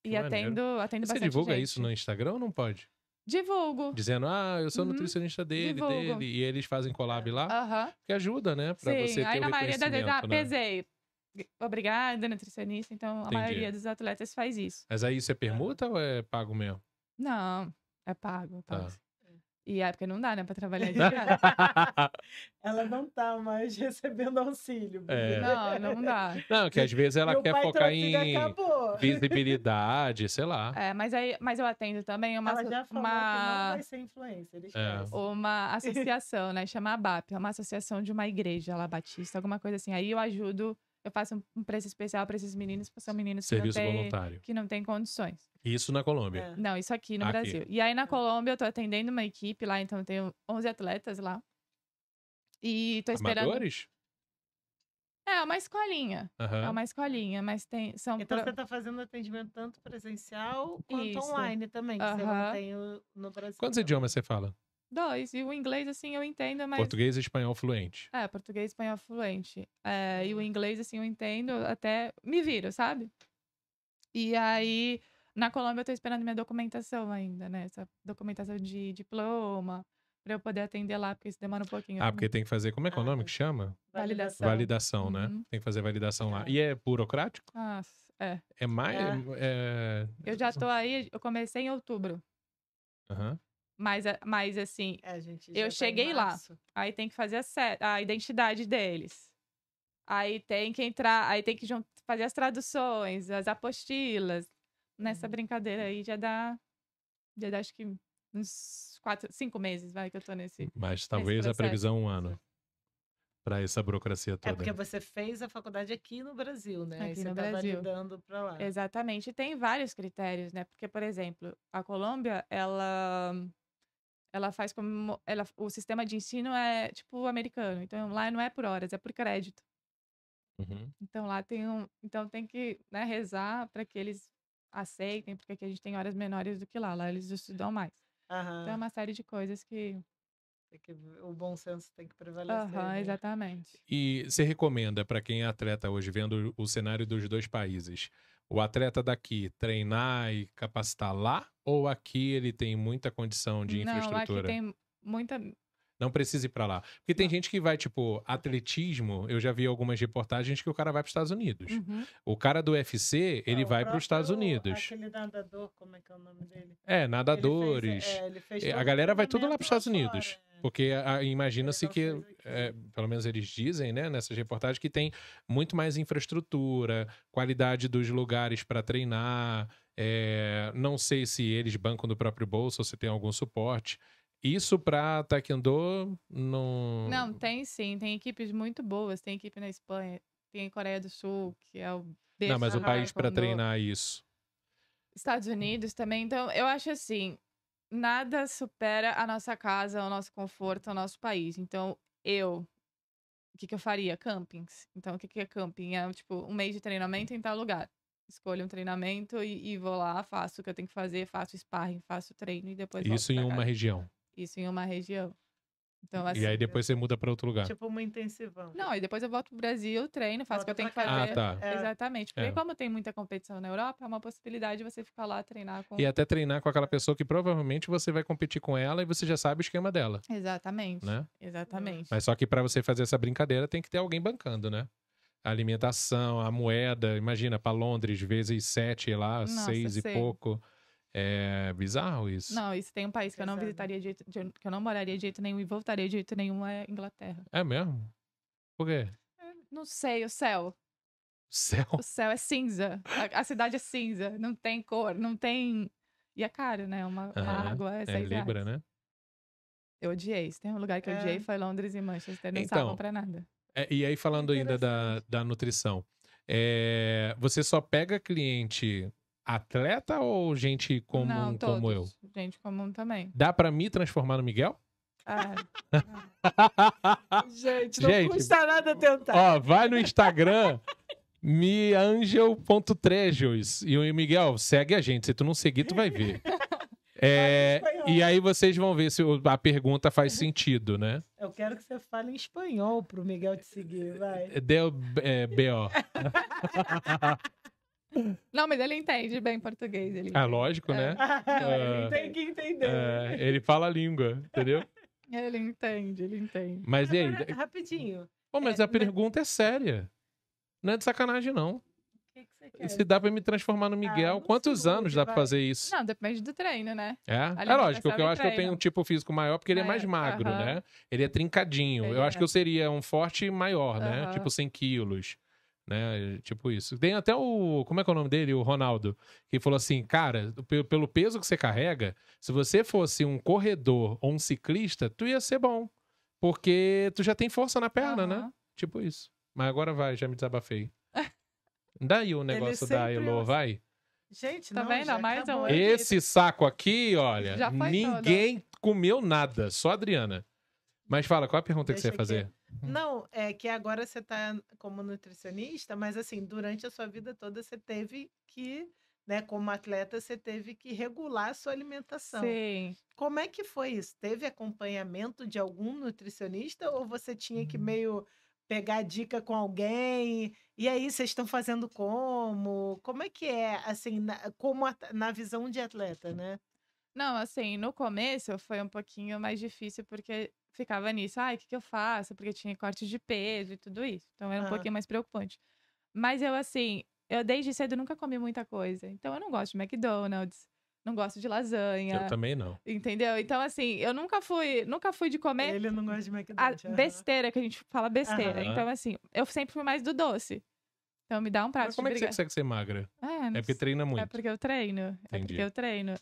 Que
E atendo
Você
bastante
divulga
gente.
isso no Instagram ou não pode?
Divulgo.
Dizendo, eu sou nutricionista dele. E eles fazem collab lá. Que ajuda, né? Pra
Sim,
você ter
aí
o
na maioria das vezes,
reconhecimento, né?
pesei. Obrigada, nutricionista. Então, a maioria dos atletas faz isso.
Mas aí isso é permuta ou é pago mesmo?
Não, é pago.
Tá.
E porque não dá, né, pra trabalhar de graça.
Ela não tá mais recebendo auxílio.
Não dá.
Não, que às vezes ela quer focar em
acabou.
visibilidade, sei lá.
Mas eu atendo também
Ela já falou que não vai ser influencer, esquece.
Uma associação, né, chama ABAP, é uma associação de uma igreja lá, batista, alguma coisa assim. Aí eu ajudo, eu faço um preço especial para esses meninos, porque são meninos que não têm condições.
Isso na Colômbia?
Não, isso aqui no Brasil. E aí na Colômbia eu tô atendendo uma equipe lá, então eu tenho 11 atletas lá. E tô esperando...
Amadores?
É uma escolinha. É uma escolinha, mas são...
Então você tá fazendo atendimento tanto presencial quanto online também, que você não tem no Brasil.
Quantos idiomas você fala?
2. E o inglês, assim, eu entendo, mas...
Português e espanhol fluente.
Português e espanhol fluente. E o inglês, assim, eu entendo, até me viro, sabe? E aí, na Colômbia, eu tô esperando minha documentação ainda, né? Essa documentação de diploma, pra eu poder atender lá, porque isso demora um pouquinho.
Porque tem que fazer... Como é que é o nome que chama?
Validação.
Validação, né? Tem que fazer validação lá. E é burocrático? É mais...
Eu já tô aí, eu comecei em outubro. Mas assim, eu cheguei lá. Aí tem que fazer a identidade deles. Aí tem que entrar, aí tem que fazer as traduções, as apostilas. Nessa brincadeira aí já dá acho que uns 5 meses, vai, que eu tô nesse.
Mas talvez a previsão 1 ano. Pra essa burocracia toda.
Porque você fez a faculdade aqui no Brasil, né?
Aqui
e você
no
tá
Brasil.
validando pra lá.
Exatamente. E tem vários critérios, né? Porque, por exemplo, a Colômbia, ela faz como... o sistema de ensino é tipo o americano. Então, lá não é por horas, é por crédito. Então, lá então, tem que, né, rezar para que eles aceitem, porque aqui a gente tem horas menores do que lá. Lá eles estudam mais. Então, é uma série de coisas que...
o bom senso tem que prevalecer. Né?
Exatamente.
E você recomenda para quem é atleta hoje, vendo o cenário dos dois países, o atleta daqui treinar e capacitar lá, ou aqui ele tem muita condição de infraestrutura?
Não, aqui tem muita...
Não precisa ir pra lá. Porque tem gente que vai, tipo, atletismo, eu já vi algumas reportagens que o cara vai pros Estados Unidos. O cara do UFC, ele vai pros Estados Unidos.
Aquele nadador, como é que é o nome dele?
Nadadores.
Ele fez
A galera vai tudo lá pros Estados Unidos. Porque imagina-se que, pelo menos eles dizem, né, nessas reportagens, que tem muito mais infraestrutura, qualidade dos lugares para treinar. Não sei se eles bancam do próprio bolso ou se tem algum suporte. Isso pra taekwondo não...
Não, tem sim. Tem equipes muito boas. Tem equipe na Espanha, tem em Coreia do Sul, que é o...
Não, mas o país pra treinar isso.
Estados Unidos também. Então, eu acho assim, nada supera a nossa casa, o nosso conforto, o nosso país. Então, o que que eu faria? Campings. Então, o que que é camping? É, tipo, um mês de treinamento em tal lugar. Escolho um treinamento e vou lá, faço o que eu tenho que fazer, faço sparring, faço treino e depois volto
Isso em
pra
uma
casa.
região.
Isso em uma região. Então,
E
assim...
aí depois você muda pra outro lugar.
Tipo uma intensivão.
Não, e depois eu volto pro Brasil, treino, faço o que eu
Volta
tenho que
pra casa.
fazer.
Ah, tá.
É.
Exatamente. Porque
É.
como tem muita competição na Europa, é uma possibilidade de você ficar lá treinar com...
E até treinar com aquela pessoa que provavelmente você vai competir com ela e você já sabe o esquema dela,
Exatamente.
né?
Exatamente.
Mas só que pra você fazer essa brincadeira tem que ter alguém bancando, né? A alimentação, a moeda, imagina, pra Londres, vezes 7 lá,
Nossa,
6 e
sim.
pouco. É bizarro isso.
Não, isso tem um país que eu não
Pesado.
visitaria que eu não moraria de jeito nenhum e voltaria de jeito nenhum, é Inglaterra.
É mesmo? Por quê?
Não sei, o céu.
Céu.
O céu é cinza. A cidade é cinza. Não tem cor, não tem... E é caro, né? Uma
Aham.
água é
É
6
Libra,
reais.
né?
Eu odiei. Se tem um lugar que eu
É.
odiei foi Londres e Manchester. Não
Então,
estavam pra nada.
E aí, falando ainda
Interessante.
da nutrição, você só pega cliente atleta ou gente comum
Não,
como eu?
todos. Gente comum também.
Dá pra me transformar no Miguel?
Ah,
Gente, não
Gente,
custa nada tentar.
ó, vai no Instagram, miangel.trejos. E o Miguel, segue a gente. Se tu não seguir, tu vai ver. E aí vocês vão ver se a pergunta faz sentido, né?
Eu quero que você fale em espanhol pro Miguel te seguir, vai.
Deu B.O.
não, mas ele entende bem português. Ele
Ah,
entende.
lógico, né?
Ele tem que entender.
Ele fala a língua, entendeu?
Ele entende, ele entende.
Mas e aí?
Agora, rapidinho.
Pô, mas a pergunta é séria. Não é de sacanagem, não.
O que você quer?
Se dá pra me transformar no Miguel,
não
quantos
se ilude,
anos dá pra
vai.
fazer isso?
Não, depende do treino, né?
É
alimentação
lógico, porque eu
e
acho que eu tenho
treino.
um tipo físico maior porque ele é mais
Maior,
magro,
aham.
né? Ele é trincadinho.
Ele
Eu acho
é.
que eu seria um forte maior, né?
Aham.
Tipo 100 quilos, né? Tipo isso. Tem até o... Como é que é o nome dele? O Ronaldo. Que falou assim, cara, pelo peso que você carrega, se você fosse um corredor ou um ciclista, tu ia ser bom. Porque tu já tem força na perna, né?
Aham.
Tipo isso. Mas agora vai, já me desabafei. Daí o negócio da
sempre
Elo,
usa-
vai.
Gente,
Tá
não,
vendo?
já
Mais
acabou.
um.
Esse saco aqui, olha,
Já foi
ninguém comeu nada, só a Adriana. Mas fala, qual a pergunta que você ia
Deixa
fazer?
Não, é que agora você tá como nutricionista, mas assim, durante a sua vida toda você teve que, né, como atleta, você teve que regular a sua alimentação.
Sim.
Como é que foi isso? Teve acompanhamento de algum nutricionista ou você tinha que meio pegar dica com alguém? E aí, vocês estão fazendo como? Como é que é, assim, na visão de atleta, né?
Não, assim, no começo foi um pouquinho mais difícil porque ficava nisso. Ai, o que que eu faço? Porque tinha corte de peso e tudo isso. Então era um
Aham.
pouquinho mais preocupante. Mas eu, assim, eu desde cedo nunca comi muita coisa. Então eu não gosto de McDonald's, não gosto de
Eu
lasanha,
também não.
entendeu? Então, assim, eu nunca fui de comer
Ele não gosta de
a
McDonald's. aham.
besteira, que a gente fala besteira.
Aham.
Então, assim, eu sempre fui mais do doce. Então me dá um prato
Mas como é
de
que você
brigadeiro.
consegue ser magra?
É, não
É porque treina
É
muito.
porque eu treino. É
Entendi.
porque eu treino.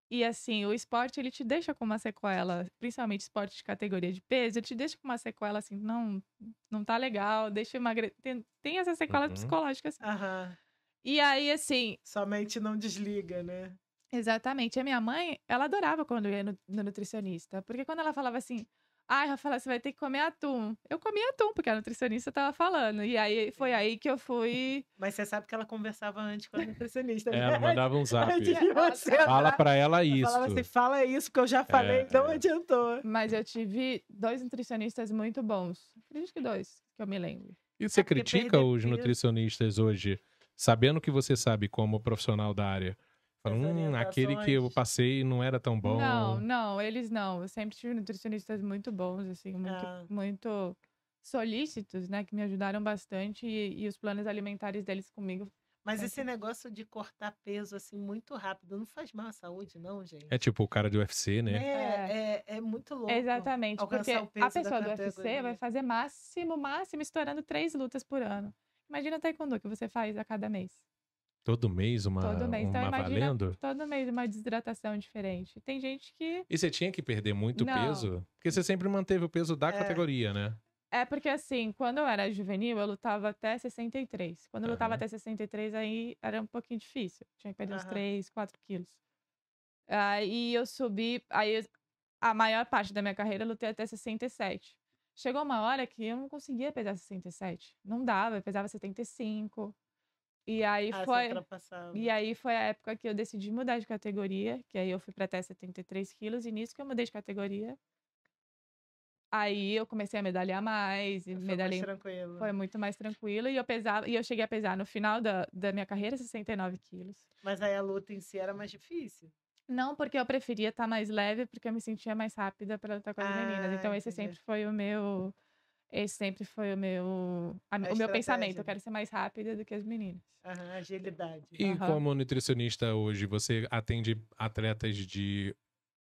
E assim, o esporte, ele te deixa com uma sequela, principalmente esporte de categoria de peso, ele te deixa com uma sequela assim, não tá legal, deixa emagrecer. Tem essas sequelas
Uhum.
psicológicas.
Aham.
E aí, assim,
Somente não desliga, né?
exatamente, a minha mãe, ela adorava quando eu ia no nutricionista, porque quando ela falava assim, ai, Rafaela, você vai ter que comer atum. Eu comia atum, porque a nutricionista tava falando. E aí, foi aí que eu fui...
Mas você sabe que ela conversava antes com a nutricionista, né?
Ela mandava um zap.
Antes de você
Fala
entrar.
pra ela
Ela
isso.
falava assim, fala isso, porque eu já falei, não
É.
adiantou.
Mas eu tive 2 nutricionistas muito bons. Acredito que 2, que eu me lembro.
E você
porque
critica
perder
os
peso-
nutricionistas hoje, sabendo que você sabe como profissional da área? Fala,
As
aquele que eu
orientações.
passei não era tão bom.
Não, eles não. Eu sempre tive nutricionistas muito bons, assim,
Ah.
muito solícitos, né? Que me ajudaram bastante e os planos alimentares deles comigo.
Mas
É.
esse negócio de cortar peso assim muito rápido não faz mal à saúde, não, gente?
É tipo o cara do UFC, né?
É muito louco.
Exatamente, porque
alcançar o peso
a pessoa
da
do UFC
categoria.
vai fazer máximo, estourando 3 lutas por ano. Imagina o taekwondo que você faz a cada mês.
Todo mês
Todo mês. Então,
uma
imagina
valendo?
todo mês uma desidratação diferente. Tem gente que...
E você tinha que perder muito
Não.
peso? Porque você sempre manteve o peso da
É.
categoria, né?
É porque, assim, quando eu era juvenil, eu lutava até 63. Quando eu lutava
Aham.
até 63, aí era um pouquinho difícil. Tinha que perder uns
Aham.
3, 4 quilos. Aí eu subi. A maior parte da minha carreira eu lutei até 67. Chegou uma hora que eu não conseguia pesar 67. Não dava, eu pesava 75. E aí
Ah, você
foi.
ultrapassava.
E aí foi a época que eu decidi mudar de categoria, que aí eu fui pra até 73 quilos, e nisso que eu mudei de categoria, aí eu comecei a medalhar mais, e
Foi mais
medalhei,
tranquilo.
foi muito mais tranquilo, e eu cheguei a pesar no final da minha carreira 69 quilos.
Mas aí a luta em si era mais difícil.
Não, porque eu preferia estar mais leve, porque eu me sentia mais rápida para lutar com as meninas. Então esse
Entendi.
sempre foi o meu,
A
o meu
estratégia,
pensamento. Eu
né?
quero ser mais rápida do que as meninas.
Aham, agilidade.
E
Aham.
como nutricionista hoje, você atende atletas de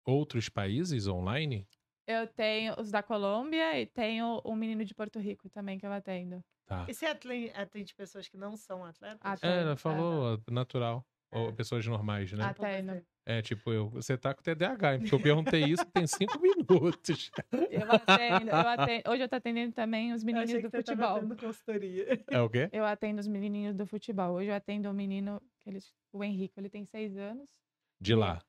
outros países online?
Eu tenho os da Colômbia e tenho um menino de Porto Rico também que eu atendo.
Tá.
E você atende pessoas que não são atletas?
Atendo.
Ela falou natural. Ou
É.
pessoas normais, né?
Tipo
Atendo.
você.
É, tipo eu. Você tá com TDAH, hein? Porque eu perguntei isso tem 5 minutos.
Eu atendo. Hoje eu tô atendendo também os
Eu
meninos
achei
do
que você tava
futebol.
dando consultoria.
É o quê?
Eu atendo os menininhos do futebol. Hoje eu atendo um menino, o Henrique, ele tem 6 anos.
De lá.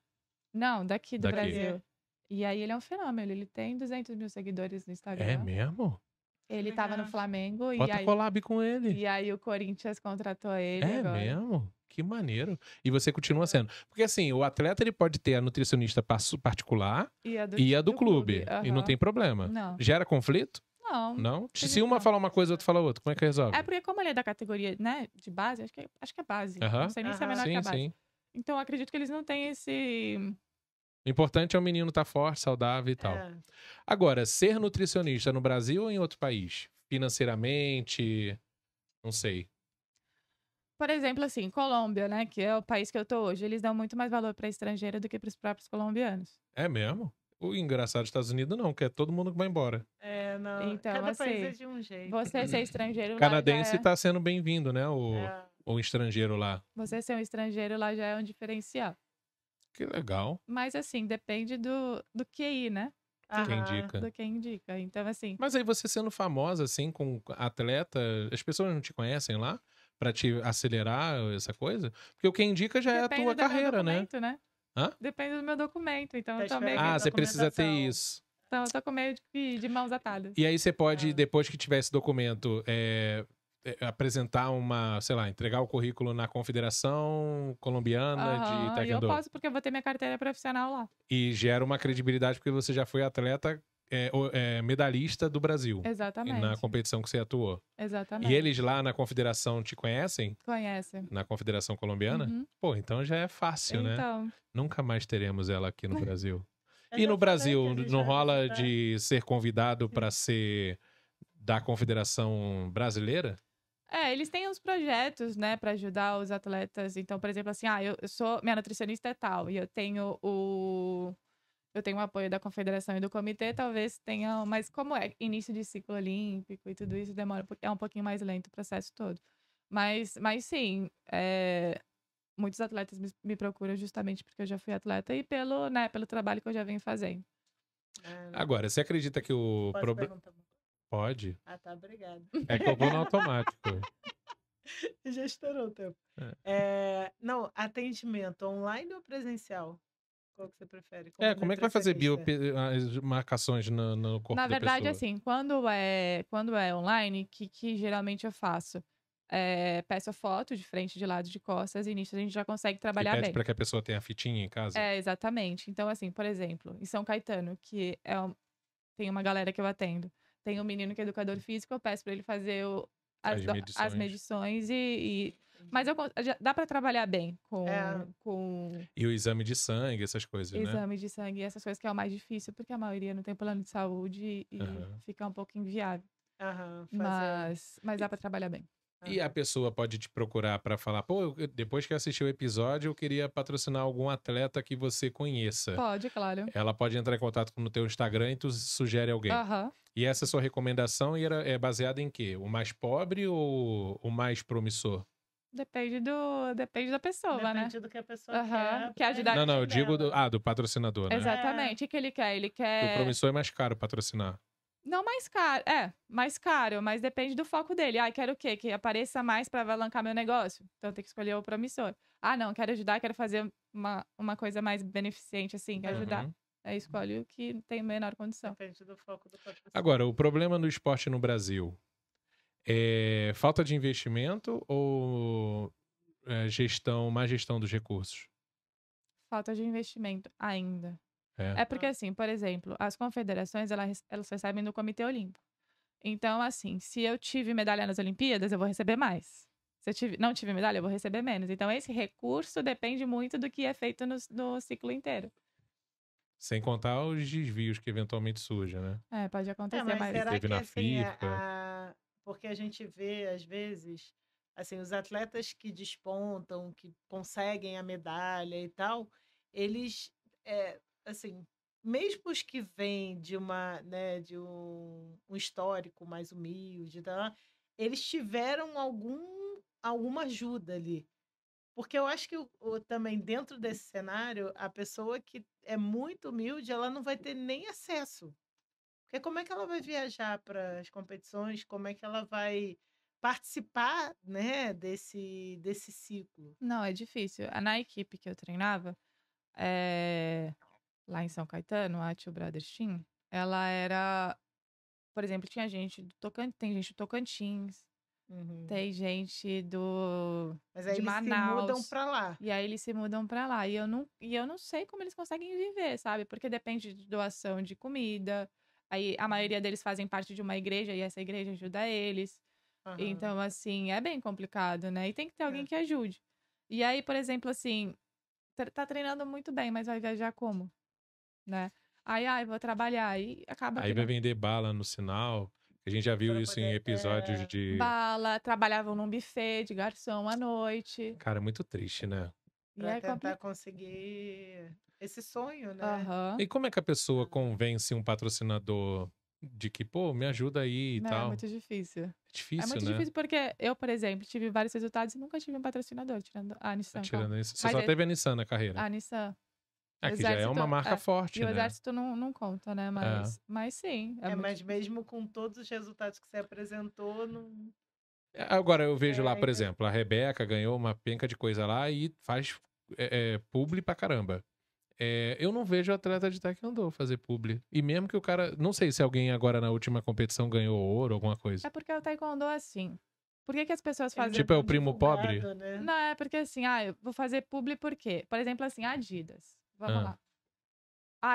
Não, daqui do
Daqui.
Brasil. E aí ele é um fenômeno. Ele tem 200 mil seguidores no Instagram.
É mesmo?
Ele tava no
Legal.
Flamengo
Bota collab com ele.
e aí o Corinthians contratou ele
É
agora.
mesmo? Que maneiro. E você continua sendo. Porque assim, o atleta ele pode ter a nutricionista particular e a do clube. E não
aham.
tem problema.
Não.
Gera conflito?
Não.
Não? Se
acredito
uma
não.
fala uma coisa, outra fala outra. Como é que resolve?
É porque como ele é da categoria, né, de base, acho que é base.
Aham.
Não sei nem se é
Aham.
menor que a
Sim,
base.
sim.
Então eu acredito que eles não têm esse...
O importante é o menino estar forte, saudável e tal.
É.
Agora, ser nutricionista no Brasil ou em outro país? Financeiramente, não sei.
Por exemplo, assim, Colômbia, né, que é o país que eu tô hoje, eles dão muito mais valor para estrangeiro do que para os próprios colombianos.
É mesmo? O engraçado dos Estados Unidos não, que é todo mundo que vai embora.
É, não.
Então,
Cada país
assim,
é de um jeito.
Você ser estrangeiro lá
Canadense
já é...
tá sendo bem-vindo, né?
É.
O estrangeiro lá.
Você ser um estrangeiro lá já é um diferencial.
Que legal.
Mas, assim, depende do QI, né?
Quem
Aham.
indica.
Do quem indica. Então, assim,
Mas aí você sendo famosa, assim, com atleta, as pessoas não te conhecem lá? Pra te acelerar essa coisa? Porque o quem indica já é a
depende
tua
do meu
carreira, né?
documento, né?
Hã?
Depende do meu documento. Então,
Tá
eu tô meio
esperando
que...
Ah, você precisa ter
documentação.
isso.
Então, eu tô com meio de mãos atadas.
E aí você pode,
Ah.
depois que tiver esse documento, apresentar sei lá, entregar o currículo na Confederação Colombiana de
Aham, e eu
Taekwondo.
posso porque eu vou ter minha carteira profissional lá.
E gera uma credibilidade porque você já foi atleta, medalhista do Brasil.
Exatamente.
Na competição que você atuou.
Exatamente.
E eles lá na Confederação te conhecem?
Conhecem.
Na Confederação Colombiana?
Uhum.
Pô, então já é fácil, né?
Então,
Nunca mais teremos ela aqui no Brasil.
Eu
E
já
no
falei
Brasil,
que a gente
não
vai
rola
visitar.
de ser convidado para ser da Confederação Brasileira?
eles têm uns projetos, né, pra ajudar os atletas. Então, por exemplo, assim, eu sou, minha nutricionista é tal, e eu tenho o apoio da confederação e do comitê, talvez tenha, mas como é início de ciclo olímpico e tudo isso, é um pouquinho mais lento o processo todo. Mas sim, muitos atletas me procuram justamente porque eu já fui atleta e pelo trabalho que eu já venho fazendo.
Agora, você acredita que o
Posso
problema...
perguntar uma coisa?
Pode.
Ah, tá, obrigada.
É que eu vou no automático.
Já estourou o tempo. Não, atendimento online ou presencial? Qual que você prefere?
Como é que vai fazer
nutricionista?
as marcações no corpo
Na
da
verdade,
pessoa?
assim, quando é online, que geralmente eu faço? Peço a foto de frente, de lado, de costas, e nisso a gente já consegue
E
trabalhar
pede
bem.
para que a pessoa tenha a fitinha em casa?
Exatamente. Então, assim, por exemplo, em São Caetano, que tem uma galera que eu atendo. Tem um menino que é educador físico, eu peço pra ele fazer as medições mas dá pra trabalhar bem com
É.
E o exame de sangue, essas coisas, né?
exame de sangue e essas coisas que é o mais difícil, porque a maioria não tem plano de saúde e
Aham.
fica um pouco inviável.
Aham, fazer.
Mas dá pra trabalhar bem.
E a pessoa pode te procurar para falar, pô, depois que assistiu o episódio, eu queria patrocinar algum atleta que você conheça.
Pode, claro.
Ela pode entrar em contato no teu Instagram e tu sugere alguém.
Aham.
E essa sua recomendação é baseada em quê? O mais pobre ou o mais promissor?
Depende da pessoa, né?
Depende do que a pessoa
Aham,
quer.
quer ajudar-
Não, eu
dela.
digo do patrocinador, né?
Exatamente. O que ele quer? Ele
Porque o
quer...
promissor é mais caro patrocinar.
Não mais caro, mais caro, mas depende do foco dele. Ah, quero o quê? Que apareça mais para alavancar meu negócio. Então tem que escolher o promissor. Ah, não, quero ajudar, quero fazer uma coisa mais beneficente, assim, ajudar.
Uhum.
Aí escolhe o que tem menor condição.
Depende do foco do patrocinador.
Agora, o problema no esporte no Brasil é falta de investimento ou má gestão dos recursos?
Falta de investimento ainda.
É.
É porque, assim, por exemplo, as confederações, elas recebem do Comitê Olímpico. Então, assim, se eu tive medalha nas Olimpíadas, eu vou receber mais. Se eu não tive medalha, eu vou receber menos. Então, esse recurso depende muito do que é feito no ciclo inteiro.
Sem contar os desvios que eventualmente surgem, né?
Pode acontecer,
mas
mas...
será
Teve
que
na
assim,
FIFA.
porque a gente vê, às vezes, assim, os atletas que despontam, que conseguem a medalha e tal, eles, assim, mesmo os que vêm de né, de um histórico mais humilde, tá, eles tiveram alguma ajuda ali. Porque eu acho que também dentro desse cenário, a pessoa que é muito humilde, ela não vai ter nem acesso. Porque como é que ela vai viajar para as competições? Como é que ela vai participar, né, desse ciclo?
Não, é difícil. Na equipe que eu treinava, lá em São Caetano, a Tio Brothers Team, ela era... Por exemplo, tinha gente do Tocantins, tem gente do Tocantins,
Uhum.
tem gente
Mas aí
de
eles se mudam
Manaus.
para lá.
E aí eles se mudam pra lá. E eu não sei como eles conseguem viver, sabe? Porque depende de doação de comida. Aí a maioria deles fazem parte de uma igreja e essa igreja ajuda eles.
Aham.
Então, assim, é bem complicado, né? E tem que ter alguém
É.
que ajude. E aí, por exemplo, assim, tá treinando muito bem, mas vai viajar como? Né? Aí, vou trabalhar. Aí acaba
Aí
que
vai
não.
vender bala no sinal. A gente já viu
Pra
isso em
poder,
episódios de.
Bala, trabalhavam num buffet de garçom à noite.
Cara, muito triste, né?
E
para
é
tentar
complicado.
conseguir esse sonho, né?
Aham.
E como é que a pessoa convence um patrocinador de que, pô, me ajuda aí e
Não, é
tal?
muito difícil.
É
É
difícil,
muito
né?
difícil porque eu, por exemplo, tive vários resultados e nunca tive um patrocinador, tirando a Nissan.
Tirando isso. Você
Mas
só teve a Nissan na carreira.
a Nissan. O
Que já é uma marca forte,
E o
né?
exército não conta, né? Mas sim.
Mas mesmo com todos os resultados que você apresentou, não.
Agora eu vejo lá, por
ainda-
exemplo, a Rebeca ganhou uma penca de coisa lá e faz publi pra caramba. Eu não vejo atleta de taekwondo fazer publi. E mesmo que o cara. Não sei se alguém agora na última competição ganhou ouro, alguma coisa.
É porque o taekwondo é assim. Por que as pessoas
Ele
fazem...
Tipo, é o
tão
primo pobre?
divulgado, né?
Não, é porque assim, eu vou fazer publi por quê? Por exemplo, assim, Adidas. Vamos lá.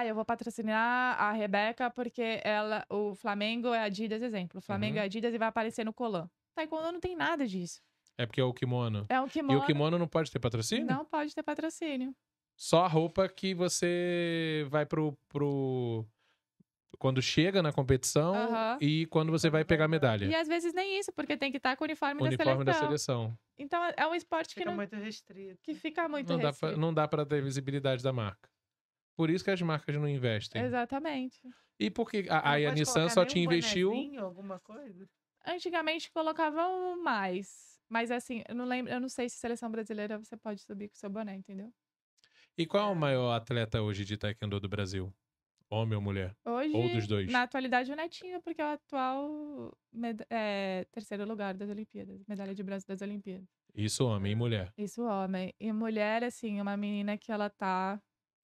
Eu vou patrocinar a Rebeca porque o Flamengo é Adidas, exemplo. O Flamengo é Adidas e vai aparecer no Colan. Taekwondo não tem nada disso.
É porque é o kimono.
É um
E
kimono.
o kimono não pode ter patrocínio?
Não pode ter patrocínio.
Só a roupa que você vai quando chega na competição e quando você vai pegar a medalha.
E às vezes nem isso, porque tem que estar com o uniforme
Da seleção.
Então é um esporte
Fica muito restrito.
que fica muito
Não
restrito.
não dá pra ter visibilidade da marca. Por isso que as marcas não investem.
Exatamente.
E porque
Não
a
pode
Nissan
colocar
só
nem
te investiu.
bonezinho, alguma coisa?
Antigamente colocavam mais. Mas assim, eu não sei se seleção brasileira você pode subir com o seu boné, entendeu?
E qual é o maior atleta hoje de taekwondo do Brasil? Homem ou mulher?
Hoje,
Ou dos dois?
na atualidade, o Netinho, porque é o atual terceiro lugar das Olimpíadas. Medalha de bronze das Olimpíadas.
Isso homem e mulher.
Isso homem. E mulher, assim, uma menina que ela tá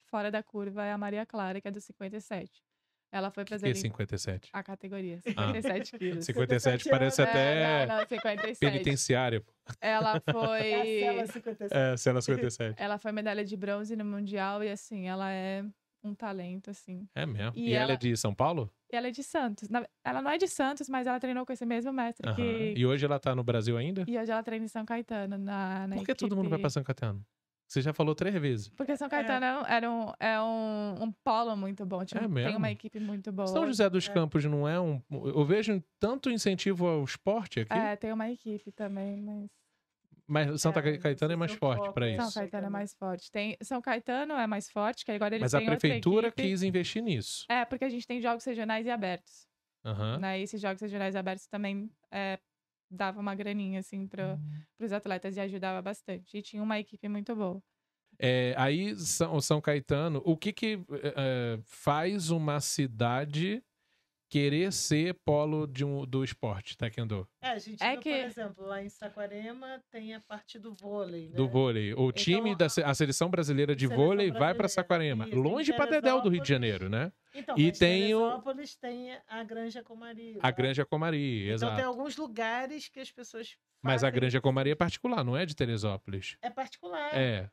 fora da curva é a Maria Clara, que é do 57. Ela foi para as
Que é 57?
A categoria, 57 quilos.
57 parece até
Não, 57.
penitenciário.
Ela foi...
É a cela 57.
Cela 57.
Ela foi medalha de bronze no Mundial e, assim, ela é um talento, assim.
É mesmo.
E
E ela é de São Paulo?
Ela é de Santos. Ela não é de Santos, mas ela treinou com esse mesmo mestre que...
E hoje ela tá no Brasil ainda?
E hoje ela treina em São Caetano, na
Por que todo mundo vai pra São Caetano? Você já falou 3 vezes.
Porque São Caetano é um polo muito bom. Tem
mesmo?
uma equipe muito boa.
São José dos Campos não é um... Eu vejo tanto incentivo ao esporte aqui.
Tem uma equipe também, mas...
Mas Santa Caetano é mais
seu
forte
foco,
pra
né?
isso.
São Caetano é mais forte. São Caetano é mais forte, que agora eles
Mas a
têm outra
prefeitura
equipe.
quis investir nisso.
Porque a gente tem jogos regionais e abertos.
Aham.
Né? E esses jogos regionais abertos também dava uma graninha, assim, pros atletas e ajudava bastante. E tinha uma equipe muito boa.
Aí, São Caetano, o que faz uma cidade querer ser polo do esporte, taekwondo.
A gente
É
viu,
que-
por exemplo, lá em Saquarema tem a parte do vôlei, né?
Do vôlei. O time a seleção brasileira de
Seleção
vôlei vai para
brasileira,
Saquarema.
isso, em
Longe pra Dedéu do Rio de
Teresópolis.
Janeiro, né?
Então,
E
mas
tem o-
Teresópolis tem a Granja Comari.
A
lá.
Granja Comari,
Então
exato.
tem alguns lugares que as pessoas
Mas a
fazem
Granja
isso.
Comari é particular, não é de Teresópolis.
É particular.
É.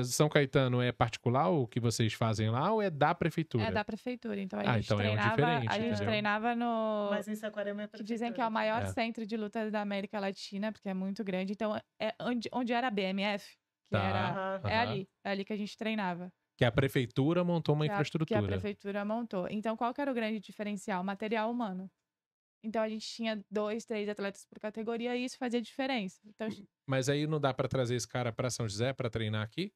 São Caetano é particular o que vocês fazem lá ou é da prefeitura?
É da prefeitura. Então a
Ah,
gente
então é um
treinava,
diferente,
a gente
entendeu?
treinava no.
Mas em Saquarema é
Que
prefeitura.
dizem que é o maior
É.
centro de luta da América Latina, porque é muito grande. Então, é onde era a BMF, que
Tá.
era.
Aham.
É
Aham.
ali que a gente treinava.
Que a prefeitura montou uma
Que a
infraestrutura.
prefeitura montou. Então, qual que era o grande diferencial? Material humano. Então, a gente tinha 2, 3 atletas por categoria e isso fazia diferença. Então,
Mas aí não dá pra trazer esse cara pra São José pra treinar aqui?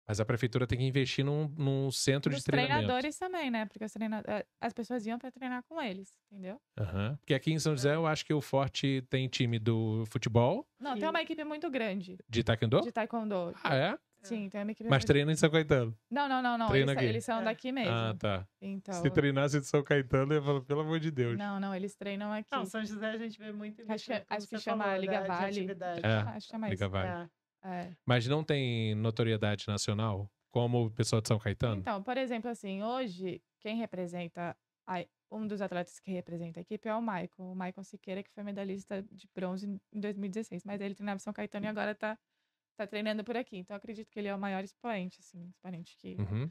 Mas a prefeitura tem que investir num centro de
os
treinamento.
treinadores também, né? Porque as pessoas iam pra treinar com eles, entendeu?
Aham. Porque aqui em São José eu acho que o Forte tem time do futebol,
Não,
E-
tem uma equipe muito grande
de taekwondo.
de taekwondo.
Ah, é?
Sim, tem uma equipe
Mas
muito...
treina em São Caetano.
Não.
treina
Eles,
aqui.
eles são
É.
daqui mesmo.
Ah, tá.
Então...
Se treinasse de São Caetano, eu ia falar, pelo amor de Deus.
Não, eles treinam aqui.
Não, São José a gente vê muito investimento, como
acho que
você
chama
falou,
Liga
de
Vale.
atividade.
É.
Acho que chama
Liga
isso.
Vale.
É.
Mas não tem notoriedade nacional, como o pessoal de São Caetano?
Então, por exemplo, assim, hoje, quem representa... um dos atletas que representa a equipe é o Maicon Siqueira, que foi medalhista de bronze em 2016. Mas ele treinava em São Caetano e agora tá treinando por aqui. Então, eu acredito que ele é o maior expoente, assim,
Uhum.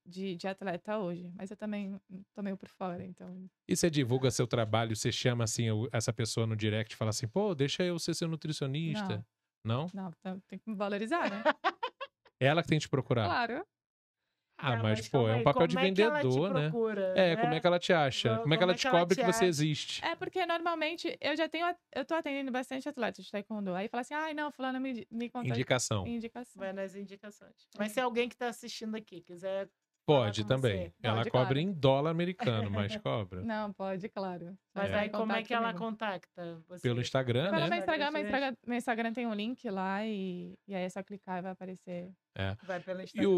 de atleta hoje. Mas eu também tô meio por fora, então...
E você divulga seu trabalho, você chama assim essa pessoa no direct e fala assim, pô, deixa eu ser seu nutricionista. Não?
Não, tem que me valorizar, né?
Ela que tem que te procurar.
Claro.
Ah,
Tá,
mas pô,
calma
é um
aí,
papel de
como é que ela te
vendedor, né?
procura,
É,
né?
como é que ela te acha? Como é que ela descobre
te
que você
acha?
existe?
É porque normalmente eu tô atendendo bastante atletas de taekwondo. Aí fala assim, ai não, fulano me contou
Indicação.
indicação.
Vai nas indicações. Mas se alguém que tá assistindo aqui quiser
Pode
falar com
também.
você,
Ela
Pode,
cobra
claro.
em dólar americano, mas cobra.
Não, pode, claro. Só
Mas
entrar
aí
em
como é
contato
que ela
comigo.
contacta você?
Pelo Instagram,
Pelo
né?
meu Instagram,
Instagram,
meu Instagram tem um link lá e aí é só clicar e vai aparecer.
Vai pelo
E
Instagram.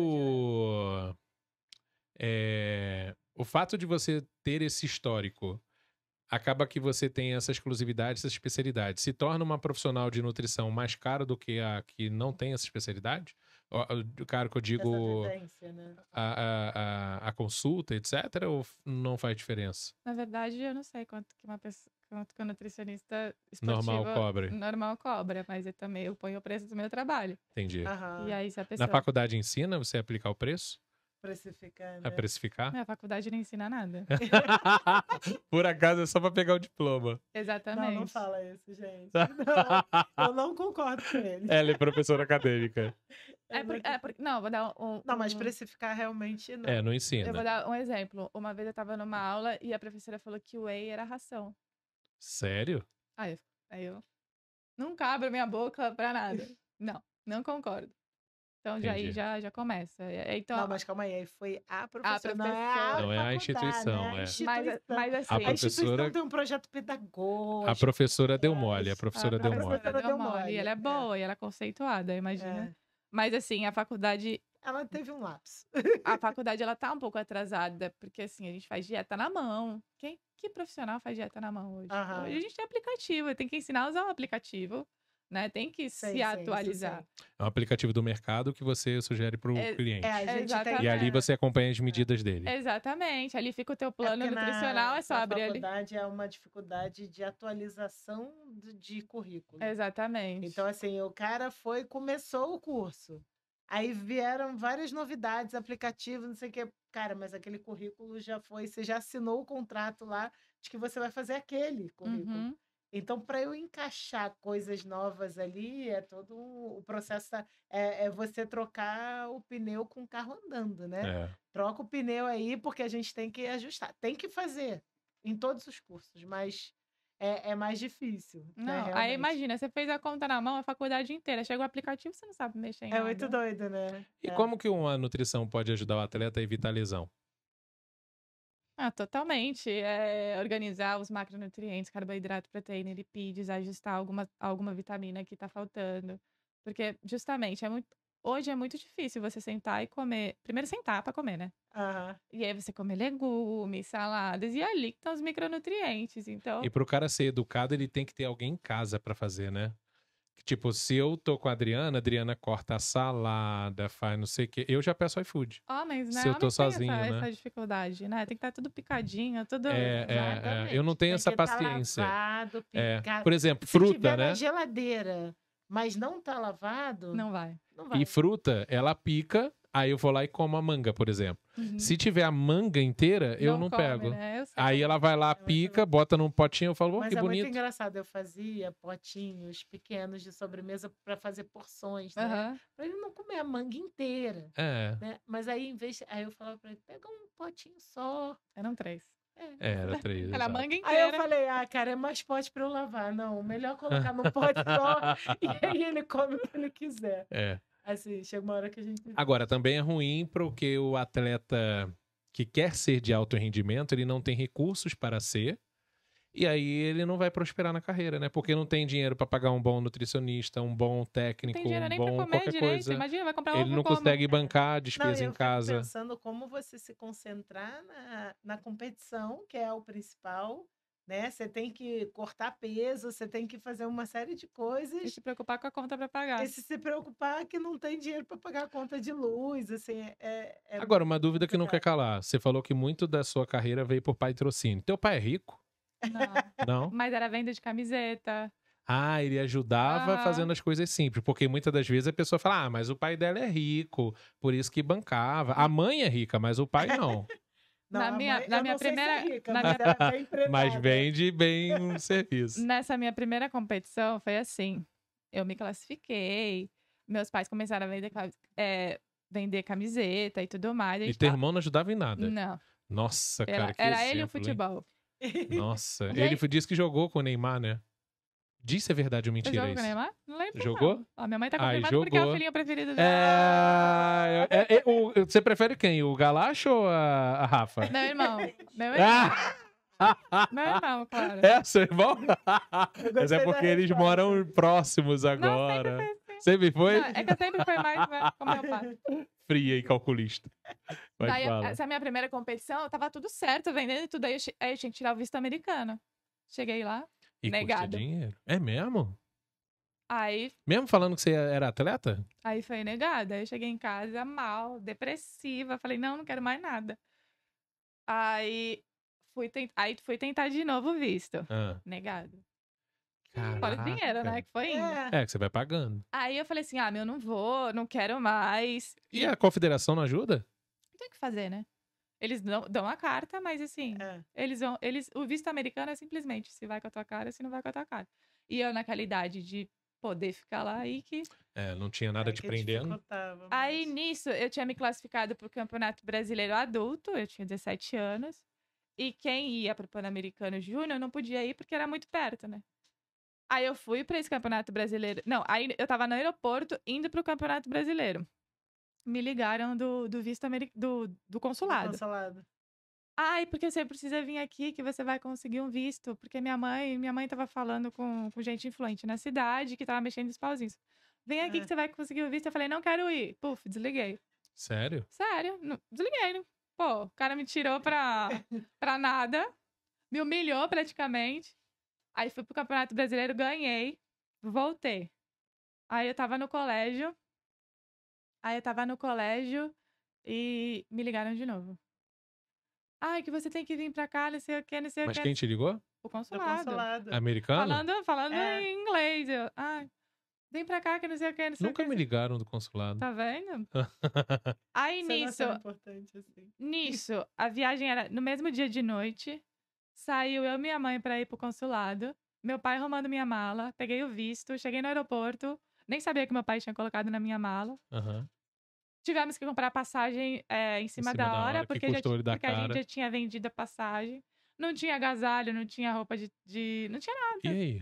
o fato de você ter esse histórico acaba que você tem essa exclusividade, essa especialidade. Se torna uma profissional de nutrição mais cara do que a que não tem essa especialidade? O cara que eu
direto.
digo,
Essa vivência, né?
a consulta, etc., ou não faz diferença?
Na verdade, eu não sei quanto que quanto que um nutricionista
Normal
esportivo
cobra.
normal cobra, mas eu ponho o preço do meu trabalho.
Entendi.
Aham.
E aí, se a pessoa...
Na faculdade ensina você a aplicar o preço?
Precificar,
A
né?
precificar?
Minha faculdade não ensina nada.
Por acaso é só pra pegar o diploma.
Exatamente.
Não fala isso, gente. Não, eu não concordo com ele.
Ela é professora acadêmica.
Não, vou dar um...
Não, mas precificar realmente não.
É, não
Eu vou
ensina.
dar um exemplo. Uma vez eu tava numa aula e a professora falou que o whey era ração.
Sério?
Aí eu nunca abro minha boca pra nada. Não concordo. Então
Entendi.
já começa. Então,
Não, mas calma aí foi a professora, não é
professora.
a
Não é a
faculdade,
instituição,
né? A
é.
instituição.
mas assim,
A
A instituição
professora-
tem um projeto pedagógico.
A professora deu
por
mole, a
trás.
professora deu mole.
professora deu mole,
E ela é
é.
boa, e ela é conceituada, imagina.
É.
Mas assim, a faculdade
Ela teve um lapso.
ela tá um pouco atrasada, porque assim, a gente faz dieta na mão. Que profissional faz dieta na mão hoje?
Aham.
Hoje a gente tem aplicativo, tem que ensinar a usar o aplicativo, né? Tem que
Sei,
se
sei,
atualizar.
isso sei.
É um aplicativo do mercado que você sugere pro cliente.
É, a gente
Exatamente.
tem.
E ali você acompanha as medidas dele.
Exatamente. Ali fica o teu plano
porque
nutricional, é só
na
abrir ali.
faculdade é uma dificuldade de atualização de currículo.
Exatamente.
Então, assim, o cara começou o curso. Aí vieram várias novidades, aplicativos, não sei o quê. Cara, mas aquele currículo já foi, você já assinou o contrato lá de que você vai fazer aquele currículo.
Uhum.
Então, para eu encaixar coisas novas ali, é todo o processo. É você trocar o pneu com o carro andando, né?
É.
Troca o pneu aí, porque a gente tem que ajustar. Tem que fazer em todos os cursos, mas é mais difícil.
Não,
né,
aí
realmente.
imagina, você fez a conta na mão a faculdade inteira. Chega o aplicativo, você não sabe mexer em
É
nada.
muito doido, né?
E
É.
como que uma nutrição pode ajudar o atleta a evitar lesão?
Totalmente. Organizar os macronutrientes, carboidrato, proteína, lipídios, ajustar alguma vitamina que tá faltando. Porque, justamente, Hoje é muito difícil você sentar e comer. Primeiro sentar pra comer, né?
Aham.
E aí você come legumes, saladas, e ali que estão os micronutrientes. Então,
E pro cara ser educado, ele tem que ter alguém em casa pra fazer, né? Tipo, se eu tô com a Adriana corta a salada, faz não sei o quê. Eu já peço iFood.
homens, né?
Se eu tô
Homens têm
sozinho, né?
essa dificuldade, né? Tem que estar tudo picadinho, tudo.
Eu não tenho
Tem
essa
que tá
paciência.
lavado,
É.
picado.
Por exemplo,
Se
fruta,
tiver
né?
na geladeira, mas não tá lavado,
Não vai.
não vai.
E fruta, ela pica, aí eu vou lá e como a manga, por exemplo.
Uhum.
Se tiver a manga inteira, eu não
come,
pego.
né? Eu sei
Aí
como
ela vai lá,
É, mas
pica, bota num potinho, eu falo, oh,
Mas
que
é muito
bonito.
engraçado. Eu fazia potinhos pequenos de sobremesa para fazer porções, né?
Aham.
Para ele não comer a manga inteira,
É,
né? Mas aí, aí eu falava para ele, pega um potinho só.
Eram 3.
era 3,
Era a
exato.
manga
Aí eu
inteira.
falei, cara, é mais pote para eu lavar. Não, melhor colocar num pote só e aí ele come o que ele quiser.
É.
Assim, chega uma hora que a gente...
Agora, também é ruim porque o atleta que quer ser de alto rendimento, ele não tem recursos para ser, e aí ele não vai prosperar na carreira, né? Porque não tem dinheiro para pagar um bom nutricionista, um bom
Não
técnico,
tem dinheiro
um
nem pra
bom
comer
qualquer
direito.
coisa.
Imagina, vai comprar
Ele
ovo
não
como?
consegue bancar a
Não,
despesa
eu
em
fico
casa.
pensando como você se concentrar na competição, que é o principal, né? Você tem que cortar peso, você tem que fazer uma série de
E
coisas.
se preocupar com a conta pra pagar.
E se preocupar que não tem dinheiro para pagar a conta de luz, assim,
Agora, uma dúvida que não quer
complicado.
calar. Você falou que muito da sua carreira veio por patrocínio. Teu pai é rico?
Não.
Não?
Mas era venda de camiseta.
Ah, ele ajudava
Aham.
fazendo as coisas simples. Porque muitas das vezes a pessoa fala, ah, mas o pai dela é rico, por isso que bancava. A mãe é rica, mas o pai não.
Não,
Na
a
minha-
mãe,
na
eu
minha
não sei se é
primeira-
rica,
na
mas ela é bem empregada.
Mas vende bem um serviço.
Nessa minha primeira competição, foi assim. Eu me classifiquei. Meus pais começaram a vender camiseta e tudo mais. A
E
gente
teu
tava-
irmão não ajudava em nada.
Não.
Nossa,
Era,
cara, que
era ele e o
exemplo, hein?
futebol.
Nossa,
E aí-
ele disse que jogou com o Neymar, né? Diz se é verdade ou
Você
mentira
jogou com o
isso.
Neymar? Não lembro.
Jogou?
Não. Ó, minha mãe tá
Ai,
confirmando porque é o
jogou.
filhinho preferido dela.
Você prefere quem? O Galacho ou a Rafa?
Meu irmão. Meu irmão.
Ah!
Meu irmão, claro.
É, seu irmão?
Eu
Mas é
gostei da
porque eles
resposta.
moram próximos agora. Sempre foi?
Não, é que eu sempre fui mais, né, com meu pai.
Fria e calculista. Mas
Daí,
fala.
essa minha primeira competição, tava tudo certo, vendendo e tudo. Aí eu tinha que tirar o visto americano. Cheguei lá.
E custa
negado.
dinheiro. É mesmo?
Aí
Mesmo falando que você era atleta?
Aí foi negada. Aí eu cheguei em casa mal, depressiva. Falei, não quero mais nada. Aí fui tentar de novo o visto.
Ah,
Negado. Fora o
caraca.
dinheiro, né? Que foi indo.
É,
É, que você vai pagando.
Aí eu falei assim, meu, não vou, não quero mais.
E a confederação não ajuda?
Tem que fazer, né? Eles dão a carta, mas assim, o visto americano é simplesmente se vai com a tua cara, se não vai com a tua cara. E eu naquela idade de poder ficar lá aí que...
É, não tinha nada te
que
prendendo.
dificultava,
Aí,
mas-
nisso, eu tinha me classificado pro Campeonato Brasileiro Adulto, eu tinha 17 anos. E quem ia pro Pan-Americano Júnior não podia ir porque era muito perto, né? Aí eu fui pra esse Campeonato Brasileiro. Não, aí eu tava no aeroporto indo pro Campeonato Brasileiro. Me ligaram do visto do consulado.
Consolado.
Ai, porque você precisa vir aqui que você vai conseguir um visto. Porque minha mãe tava falando com gente influente na cidade que tava mexendo os pauzinhos. Vem aqui
É.
que você vai conseguir o visto. Eu falei, não quero ir. Puf, desliguei.
Sério?
Sério, desliguei. Né? Pô, o cara me tirou pra nada. Me humilhou praticamente. Aí fui pro Campeonato Brasileiro, ganhei. Voltei. Aí eu tava no colégio. E me ligaram de novo. Ai, que você tem que vir pra cá, não sei o que, não sei o
Mas
que.
quem te ligou?
O
Do
consulado.
consolado.
Americano?
Falando
É.
em inglês. Vem pra cá, que não sei o que, não sei
Nunca
o que.
me ligaram do consulado.
Tá vendo? Aí
Isso não é
nisso,
tão importante assim.
a viagem era no mesmo dia de noite. Saiu eu e minha mãe pra ir pro consulado. Meu pai arrumando minha mala. Peguei o visto, cheguei no aeroporto. Nem sabia que meu pai tinha colocado na minha mala.
Aham.
Tivemos que comprar passagem em cima da hora,
que
porque,
custou ele dar
porque a gente
cara.
já tinha vendido a passagem. Não tinha agasalho, não tinha roupa não tinha nada.
E aí?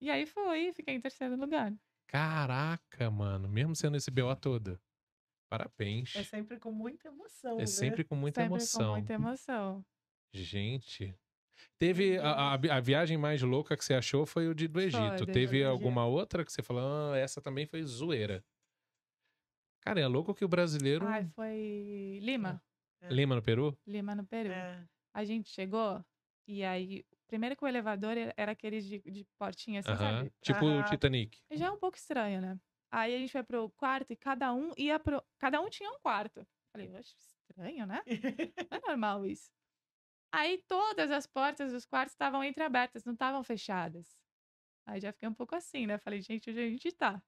E aí fiquei em terceiro lugar.
Caraca, mano. Mesmo sendo esse BO todo. Parabéns.
É sempre com muita emoção,
É
né?
sempre com muita
Sempre
emoção.
com muita emoção.
Gente. Teve a viagem mais louca que você achou foi o do Egito.
do
Teve
Egito.
alguma outra que você falou, essa também foi zoeira? Cara, é louco que o brasileiro...
Ai, foi Lima.
Lima, no Peru?
Lima, no Peru.
É.
A gente chegou e aí... Primeiro que o elevador era aqueles de portinha, assim,
Aham.
sabe?
Tipo o
Aham.
Titanic.
Já é um pouco estranho, né? Aí a gente foi pro quarto e cada um ia pro... Cada um tinha um quarto. Falei, acho estranho, né? Não é normal isso. Aí todas as portas dos quartos estavam entreabertas, não estavam fechadas. Aí já fiquei um pouco assim, né? Falei, gente, onde a gente tá?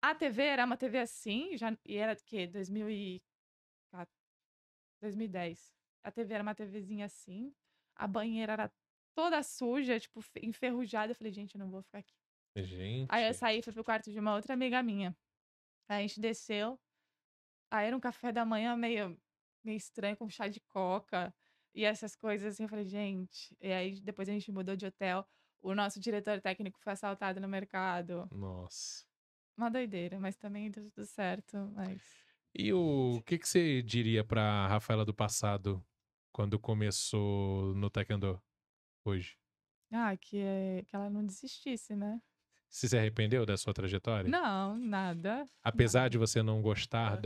A TV era uma TV assim, e era do quê? 2010. A TV era uma TVzinha assim. A banheira era toda suja, tipo, enferrujada. Eu falei, gente, eu não vou ficar aqui.
Gente.
Aí eu saí e fui pro quarto de uma outra amiga minha. Aí a gente desceu. Aí era um café da manhã meio estranho, com chá de coca e essas coisas assim. Eu falei, gente. E aí depois a gente mudou de hotel. O nosso diretor técnico foi assaltado no mercado.
Nossa.
Uma doideira, mas também deu tudo certo. Mas.
E o que você diria pra Rafaela do passado quando começou no Taekwondo hoje?
Ah, que ela não desistisse, né?
Você se arrependeu da sua trajetória?
Não, nada.
Apesar de você não gostar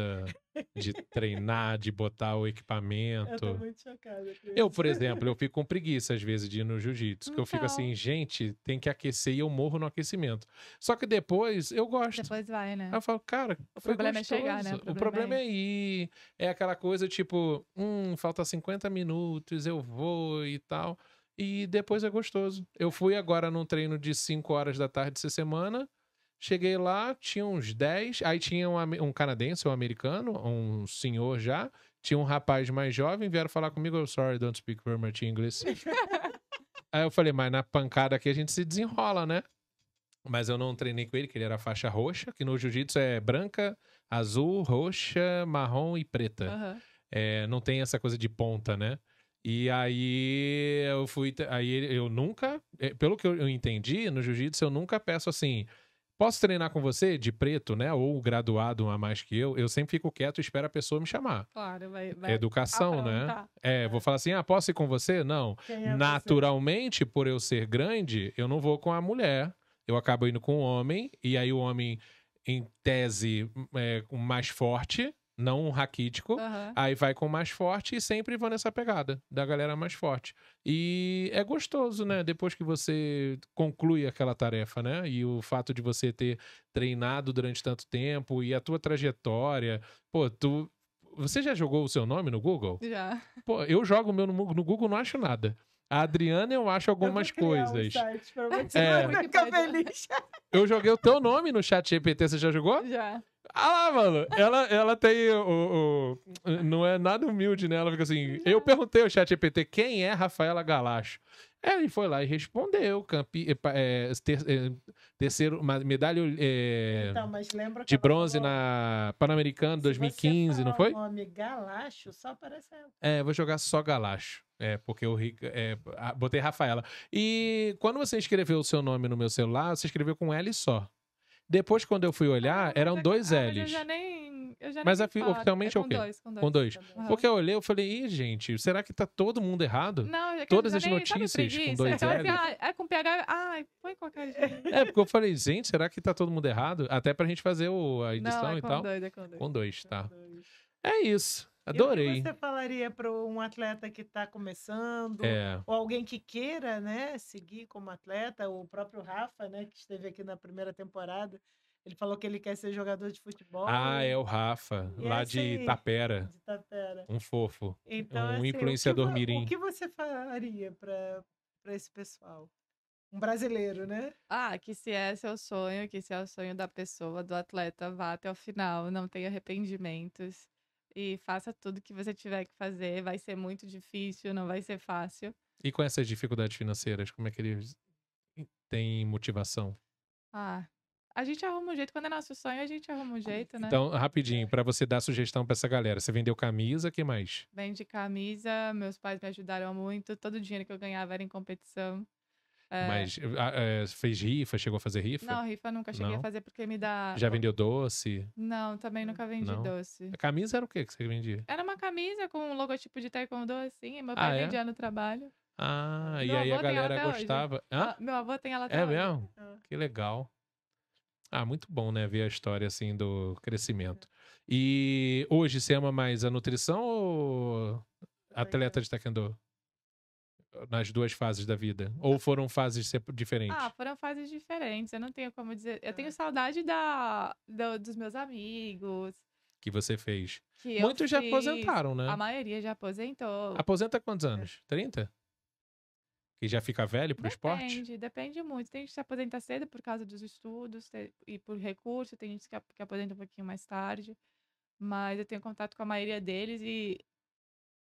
de treinar, de botar o
Eu tô
equipamento.
muito chocada com
Eu,
isso.
por exemplo, eu fico com preguiça às vezes de ir no jiu-jitsu. Que eu fico
Então.
assim, gente, tem que aquecer e eu morro no aquecimento. Só que depois eu gosto.
Depois vai, né?
Aí eu falo, cara,
O
foi
problema é
gostoso.
chegar, né?
O problema é ir. É aquela coisa tipo, falta 50 minutos, eu vou e tal. E depois é gostoso. Eu fui agora num treino de 5 horas da tarde essa semana. Cheguei lá, tinha uns 10. Aí tinha um canadense, um americano, um senhor já. Tinha um rapaz mais jovem, vieram falar comigo. Oh, sorry, don't speak very much English. Aí eu falei, mas na pancada aqui a gente se desenrola, né? Mas eu não treinei com ele, que ele era faixa roxa, que no jiu-jitsu é branca, azul, roxa, marrom e preta.
Aham.
Não tem essa coisa de ponta, né? E aí eu fui. Aí eu nunca. Pelo que eu entendi, no jiu-jitsu eu nunca peço assim. Posso treinar com você de preto, né? Ou graduado a mais que eu. Eu sempre fico quieto e espero a pessoa me chamar.
Claro, vai.
Educação, né?
aprontar.
Vou falar assim: posso ir com você? Não.
Quem é você?
Naturalmente, por eu ser grande, eu não vou com a mulher. Eu acabo indo com o homem. E aí o homem, em tese, mais forte, não um raquítico.
Aham.
Aí vai com o mais forte e sempre vou nessa pegada da galera mais forte. E é gostoso, né? Depois que você conclui aquela tarefa, né? E o fato de você ter treinado durante tanto tempo e a tua trajetória. Pô, você já jogou o seu nome no Google?
Já.
Pô, eu jogo o meu no Google, não acho nada. A Adriana, eu acho algumas
Eu vou criar
coisas.
Um site pra você
É.
vai ficar feliz.
Eu joguei o teu nome no chat GPT, você já jogou?
Já.
Ah lá, mano, ela tem não é nada humilde, né? Ela fica assim. Eu perguntei ao chat GPT quem é Rafaela Galacho. Ele foi lá e respondeu. Terceiro, uma medalha
Então, mas lembra que
de
ela
bronze
falou,
na Pan-Americano
se
2015,
você
não
falar
foi?
o nome Galacho, só aparece ela.
Vou jogar só Galacho. Porque eu botei Rafaela. E quando você escreveu o seu nome no meu celular, você escreveu com L só. Depois, quando eu fui olhar, eram dois
Mas
L's.
eu já nem
Mas
me falo.
oficialmente é o quê? Com dois.
Aham.
Porque eu olhei, eu falei, ih, gente, será que tá todo mundo errado?
Não, é que
Todas
eu
as
já nem, sabe
notícias com
preguiça?
dois
Então, assim,
L's.
é com PH. Ai, põe qualquer jeito.
Porque eu falei, gente, será que tá todo mundo errado? Até pra gente fazer a edição
Não, é
e
com
tal.
dois, é com dois.
Com dois, tá.
Dois.
É isso.
E o que
Adorei.
você falaria para um atleta que está começando, ou alguém que queira, né, seguir como atleta? O próprio Rafa, né, que esteve aqui na primeira temporada, ele falou que ele quer ser jogador de futebol.
É o Rafa,
E
lá
assim,
de Tapera.
de Tapera.
Um fofo.
Então,
Um
assim,
influenciador mirim.
o que você faria para esse pessoal? Um brasileiro, né?
Que se é seu sonho, que se é o sonho da pessoa, do atleta, vá até o final, não tenha arrependimentos. E faça tudo que você tiver que fazer. Vai ser muito difícil, não vai ser fácil.
E com essas dificuldades financeiras, como é que eles têm motivação?
A gente arruma um jeito. Quando é nosso sonho, a gente arruma um jeito, né?
Então, rapidinho, pra você dar sugestão pra essa galera. Você vendeu camisa, o que mais?
Vende camisa, meus pais me ajudaram muito. Todo o dinheiro que eu ganhava era em competição.
Mas fez rifa? Chegou a fazer rifa?
Não, rifa nunca cheguei a fazer porque me dá.
Já vendeu doce?
Não, também nunca vendi
Não?
doce.
A camisa era o que você vendia?
Era uma camisa com um logotipo de taekwondo assim, e meu pai
é?
vendia no trabalho.
E
Meu
aí a
avô tem ela
galera
até hoje.
gostava. Hã?
Meu avô tem ela até
É
hoje.
mesmo? Que legal. Ah, muito bom, né? Ver a história, assim, do crescimento. E hoje você ama mais a nutrição ou atleta de taekwondo? Nas duas fases da vida? Ou foram fases diferentes?
Foram fases diferentes. Eu não tenho como dizer. Eu tenho
É.
saudade dos meus amigos,
Que você fez?
que eu
Muitos já
fiz.
aposentaram, né?
A maioria já aposentou.
Aposenta há quantos anos? 30? Que já fica velho pro esporte?
Depende muito. Tem gente que se aposenta cedo por causa dos estudos e por recurso. Tem gente que aposenta um pouquinho mais tarde. Mas eu tenho contato com a maioria deles e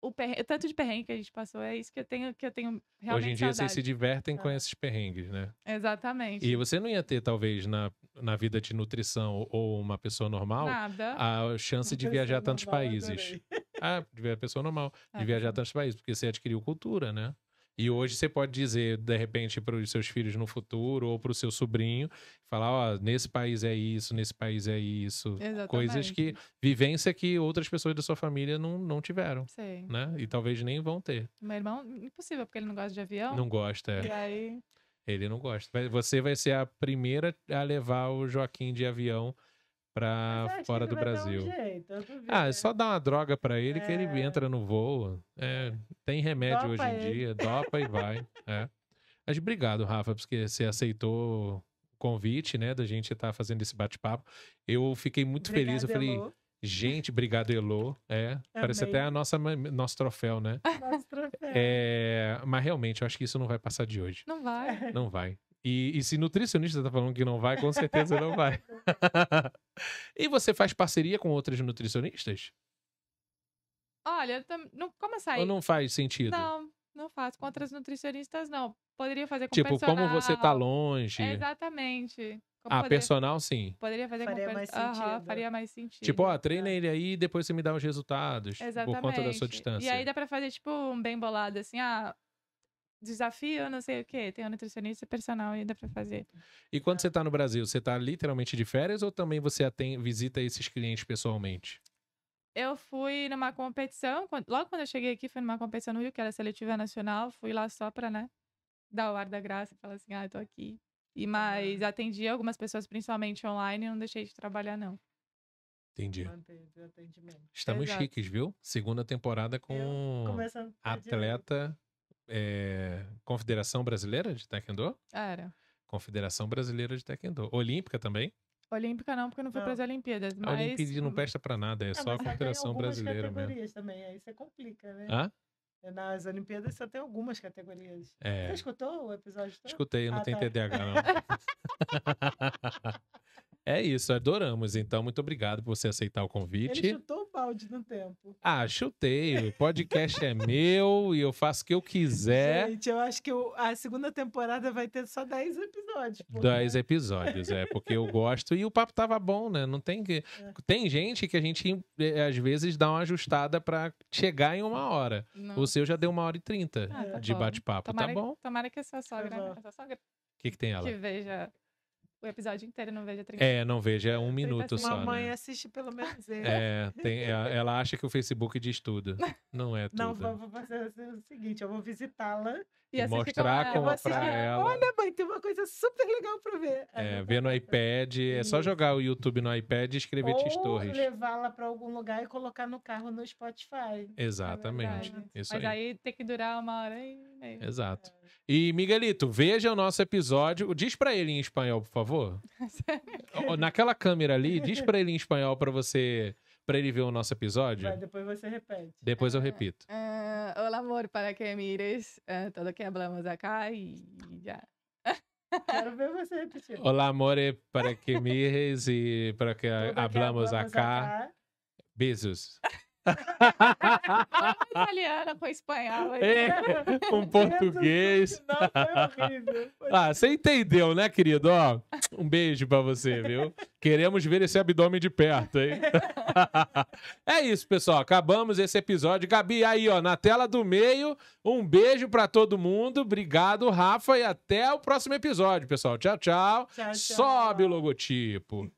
o tanto de perrengue que a gente passou é isso que eu tenho realmente
Hoje em dia vocês se
saudade.
divertem com esses perrengues, né?
Exatamente.
E você não ia ter, talvez, na vida de nutrição ou uma pessoa normal,
Nada.
a chance de viajar a tantos países.
Adorei.
De pessoa normal, de
É,
viajar a tantos países, porque você adquiriu cultura, né? E hoje você pode dizer, de repente, para os seus filhos no futuro ou para o seu sobrinho, falar, ó, nesse país é isso, nesse país é isso.
Exatamente.
Coisas que, vivência que outras pessoas da sua família não tiveram,
Sei.
né? E talvez nem vão ter.
Meu irmão, impossível, porque ele não gosta de avião.
Não gosta,
E aí,
Ele não gosta. Você vai ser a primeira a levar o Joaquim de avião pra
Mas acho que
fora
ele
do
vai dar um
Brasil.
jeito, eu duvido.
É só dar uma droga pra ele que ele
É.
entra no voo. Tem remédio
Dopa
hoje em
ele.
dia, dopa e vai. Mas obrigado, Rafa, porque você aceitou o convite, né, da gente estar fazendo esse bate-papo. Eu fiquei muito feliz. Eu
Obrigada,
falei,
Elô.
gente, obrigado, Elô. Parece
Amei.
até nosso troféu, né?
Nosso troféu.
Mas realmente, eu acho que isso não vai passar de hoje.
não vai.
Não vai. E se nutricionista tá falando que não vai, com certeza não vai. E você faz parceria com outras nutricionistas?
Olha, como eu saí?
Ou não faz sentido?
Não faço. Com outras nutricionistas, não. Poderia fazer com
Tipo,
personal.
como você tá longe.
Exatamente. Como
Personal, sim.
Poderia fazer
Faria
com
mais
Aham,
sentido.
faria mais sentido.
Tipo, treina ele aí e depois você me dá os resultados.
Exatamente.
Por conta da sua distância.
E aí dá pra fazer, tipo, um bem bolado, assim, desafio, não sei o quê. Tem um nutricionista personal e dá pra fazer.
E quando você tá no Brasil, você tá literalmente de férias ou também você visita esses clientes pessoalmente?
Eu fui numa competição, logo quando eu cheguei aqui, fui numa competição no Rio, que era seletiva nacional. Fui lá só pra, né, dar o ar da graça e falar assim, eu tô aqui. Mas atendi algumas pessoas, principalmente online, e não deixei de trabalhar, não.
Entendi.
Manteve o atendimento.
Estamos
Exato.
chiques, viu? Segunda temporada com
Começando a ter dinheiro.
atleta Confederação Brasileira de Taekwondo?
Era.
Confederação Brasileira de Taekwondo. Olímpica também?
Olímpica não, porque eu não fui
Não.
pras Olimpíadas.
A
Mas
Olimpíada não presta pra nada, é
Ah,
só a
mas só tem
Confederação
algumas
Brasileira mesmo.
categorias também, aí você complica, né?
Hã?
Nas Olimpíadas só tem algumas categorias.
É.
Você escutou o episódio todo?
Escutei, eu não
Ah,
tenho
tá.
TDAH, não. É isso, adoramos. Então, muito obrigado por você aceitar o convite.
Ele chutou o balde no tempo.
Chutei. O podcast é meu e eu faço o que eu quiser.
Gente, eu acho que a segunda temporada vai ter só 10 episódios.
10 episódios, porque eu gosto. E o papo tava bom, né? Não tem que. Tem gente que a gente, às vezes, dá uma ajustada pra chegar em 1 hora.
Não.
O seu já deu 1h30
Tá
de
bom.
bate-papo. Tá bom?
Tomara que a sua sogra,
Tá bom.
a sua sogra
O que tem ela?
que veja o episódio inteiro e não veja 30
Não veja, é 1 minuto só.
Mamãe
Né?
assiste pelo menos ele.
Ela acha que o Facebook diz tudo. Não é tudo.
Não, vou fazer o seguinte, eu vou visitá-la.
E assistir
Mostrar
com
como
ela.
Você
pra ela.
Olha, mãe, tem uma coisa super legal pra ver.
Ver no iPad. É só
Isso.
jogar o YouTube no iPad e escrever Tis
Ou
Torres.
levá-la pra algum lugar e colocar no carro no Spotify.
Exatamente.
verdade.
Isso
Mas
aí.
aí tem que durar 1h30.
Exato. E, Miguelito, veja o nosso episódio. Diz pra ele em espanhol, por favor. Naquela câmera ali, diz pra ele em espanhol pra ele ver o nosso episódio.
Vai, depois você repete.
Depois eu repito.
Hola, amor, para que mires todo que hablamos acá y ya.
Quero ver você repetir.
Olá, amore, para que mires e para que
Tudo que
hablamos acá. Beijos.
Italiana com espanhol.
Com português.
Não, foi horrível.
Você entendeu, né, querido? Ó, um beijo pra você, viu? Queremos ver esse abdômen de perto, hein? É isso, pessoal. Acabamos esse episódio. Gabi, aí, ó, na tela do meio. Um beijo pra todo mundo. Obrigado, Rafa. E até o próximo episódio, pessoal. Tchau, tchau.
Tchau, tchau.
Sobe o logotipo.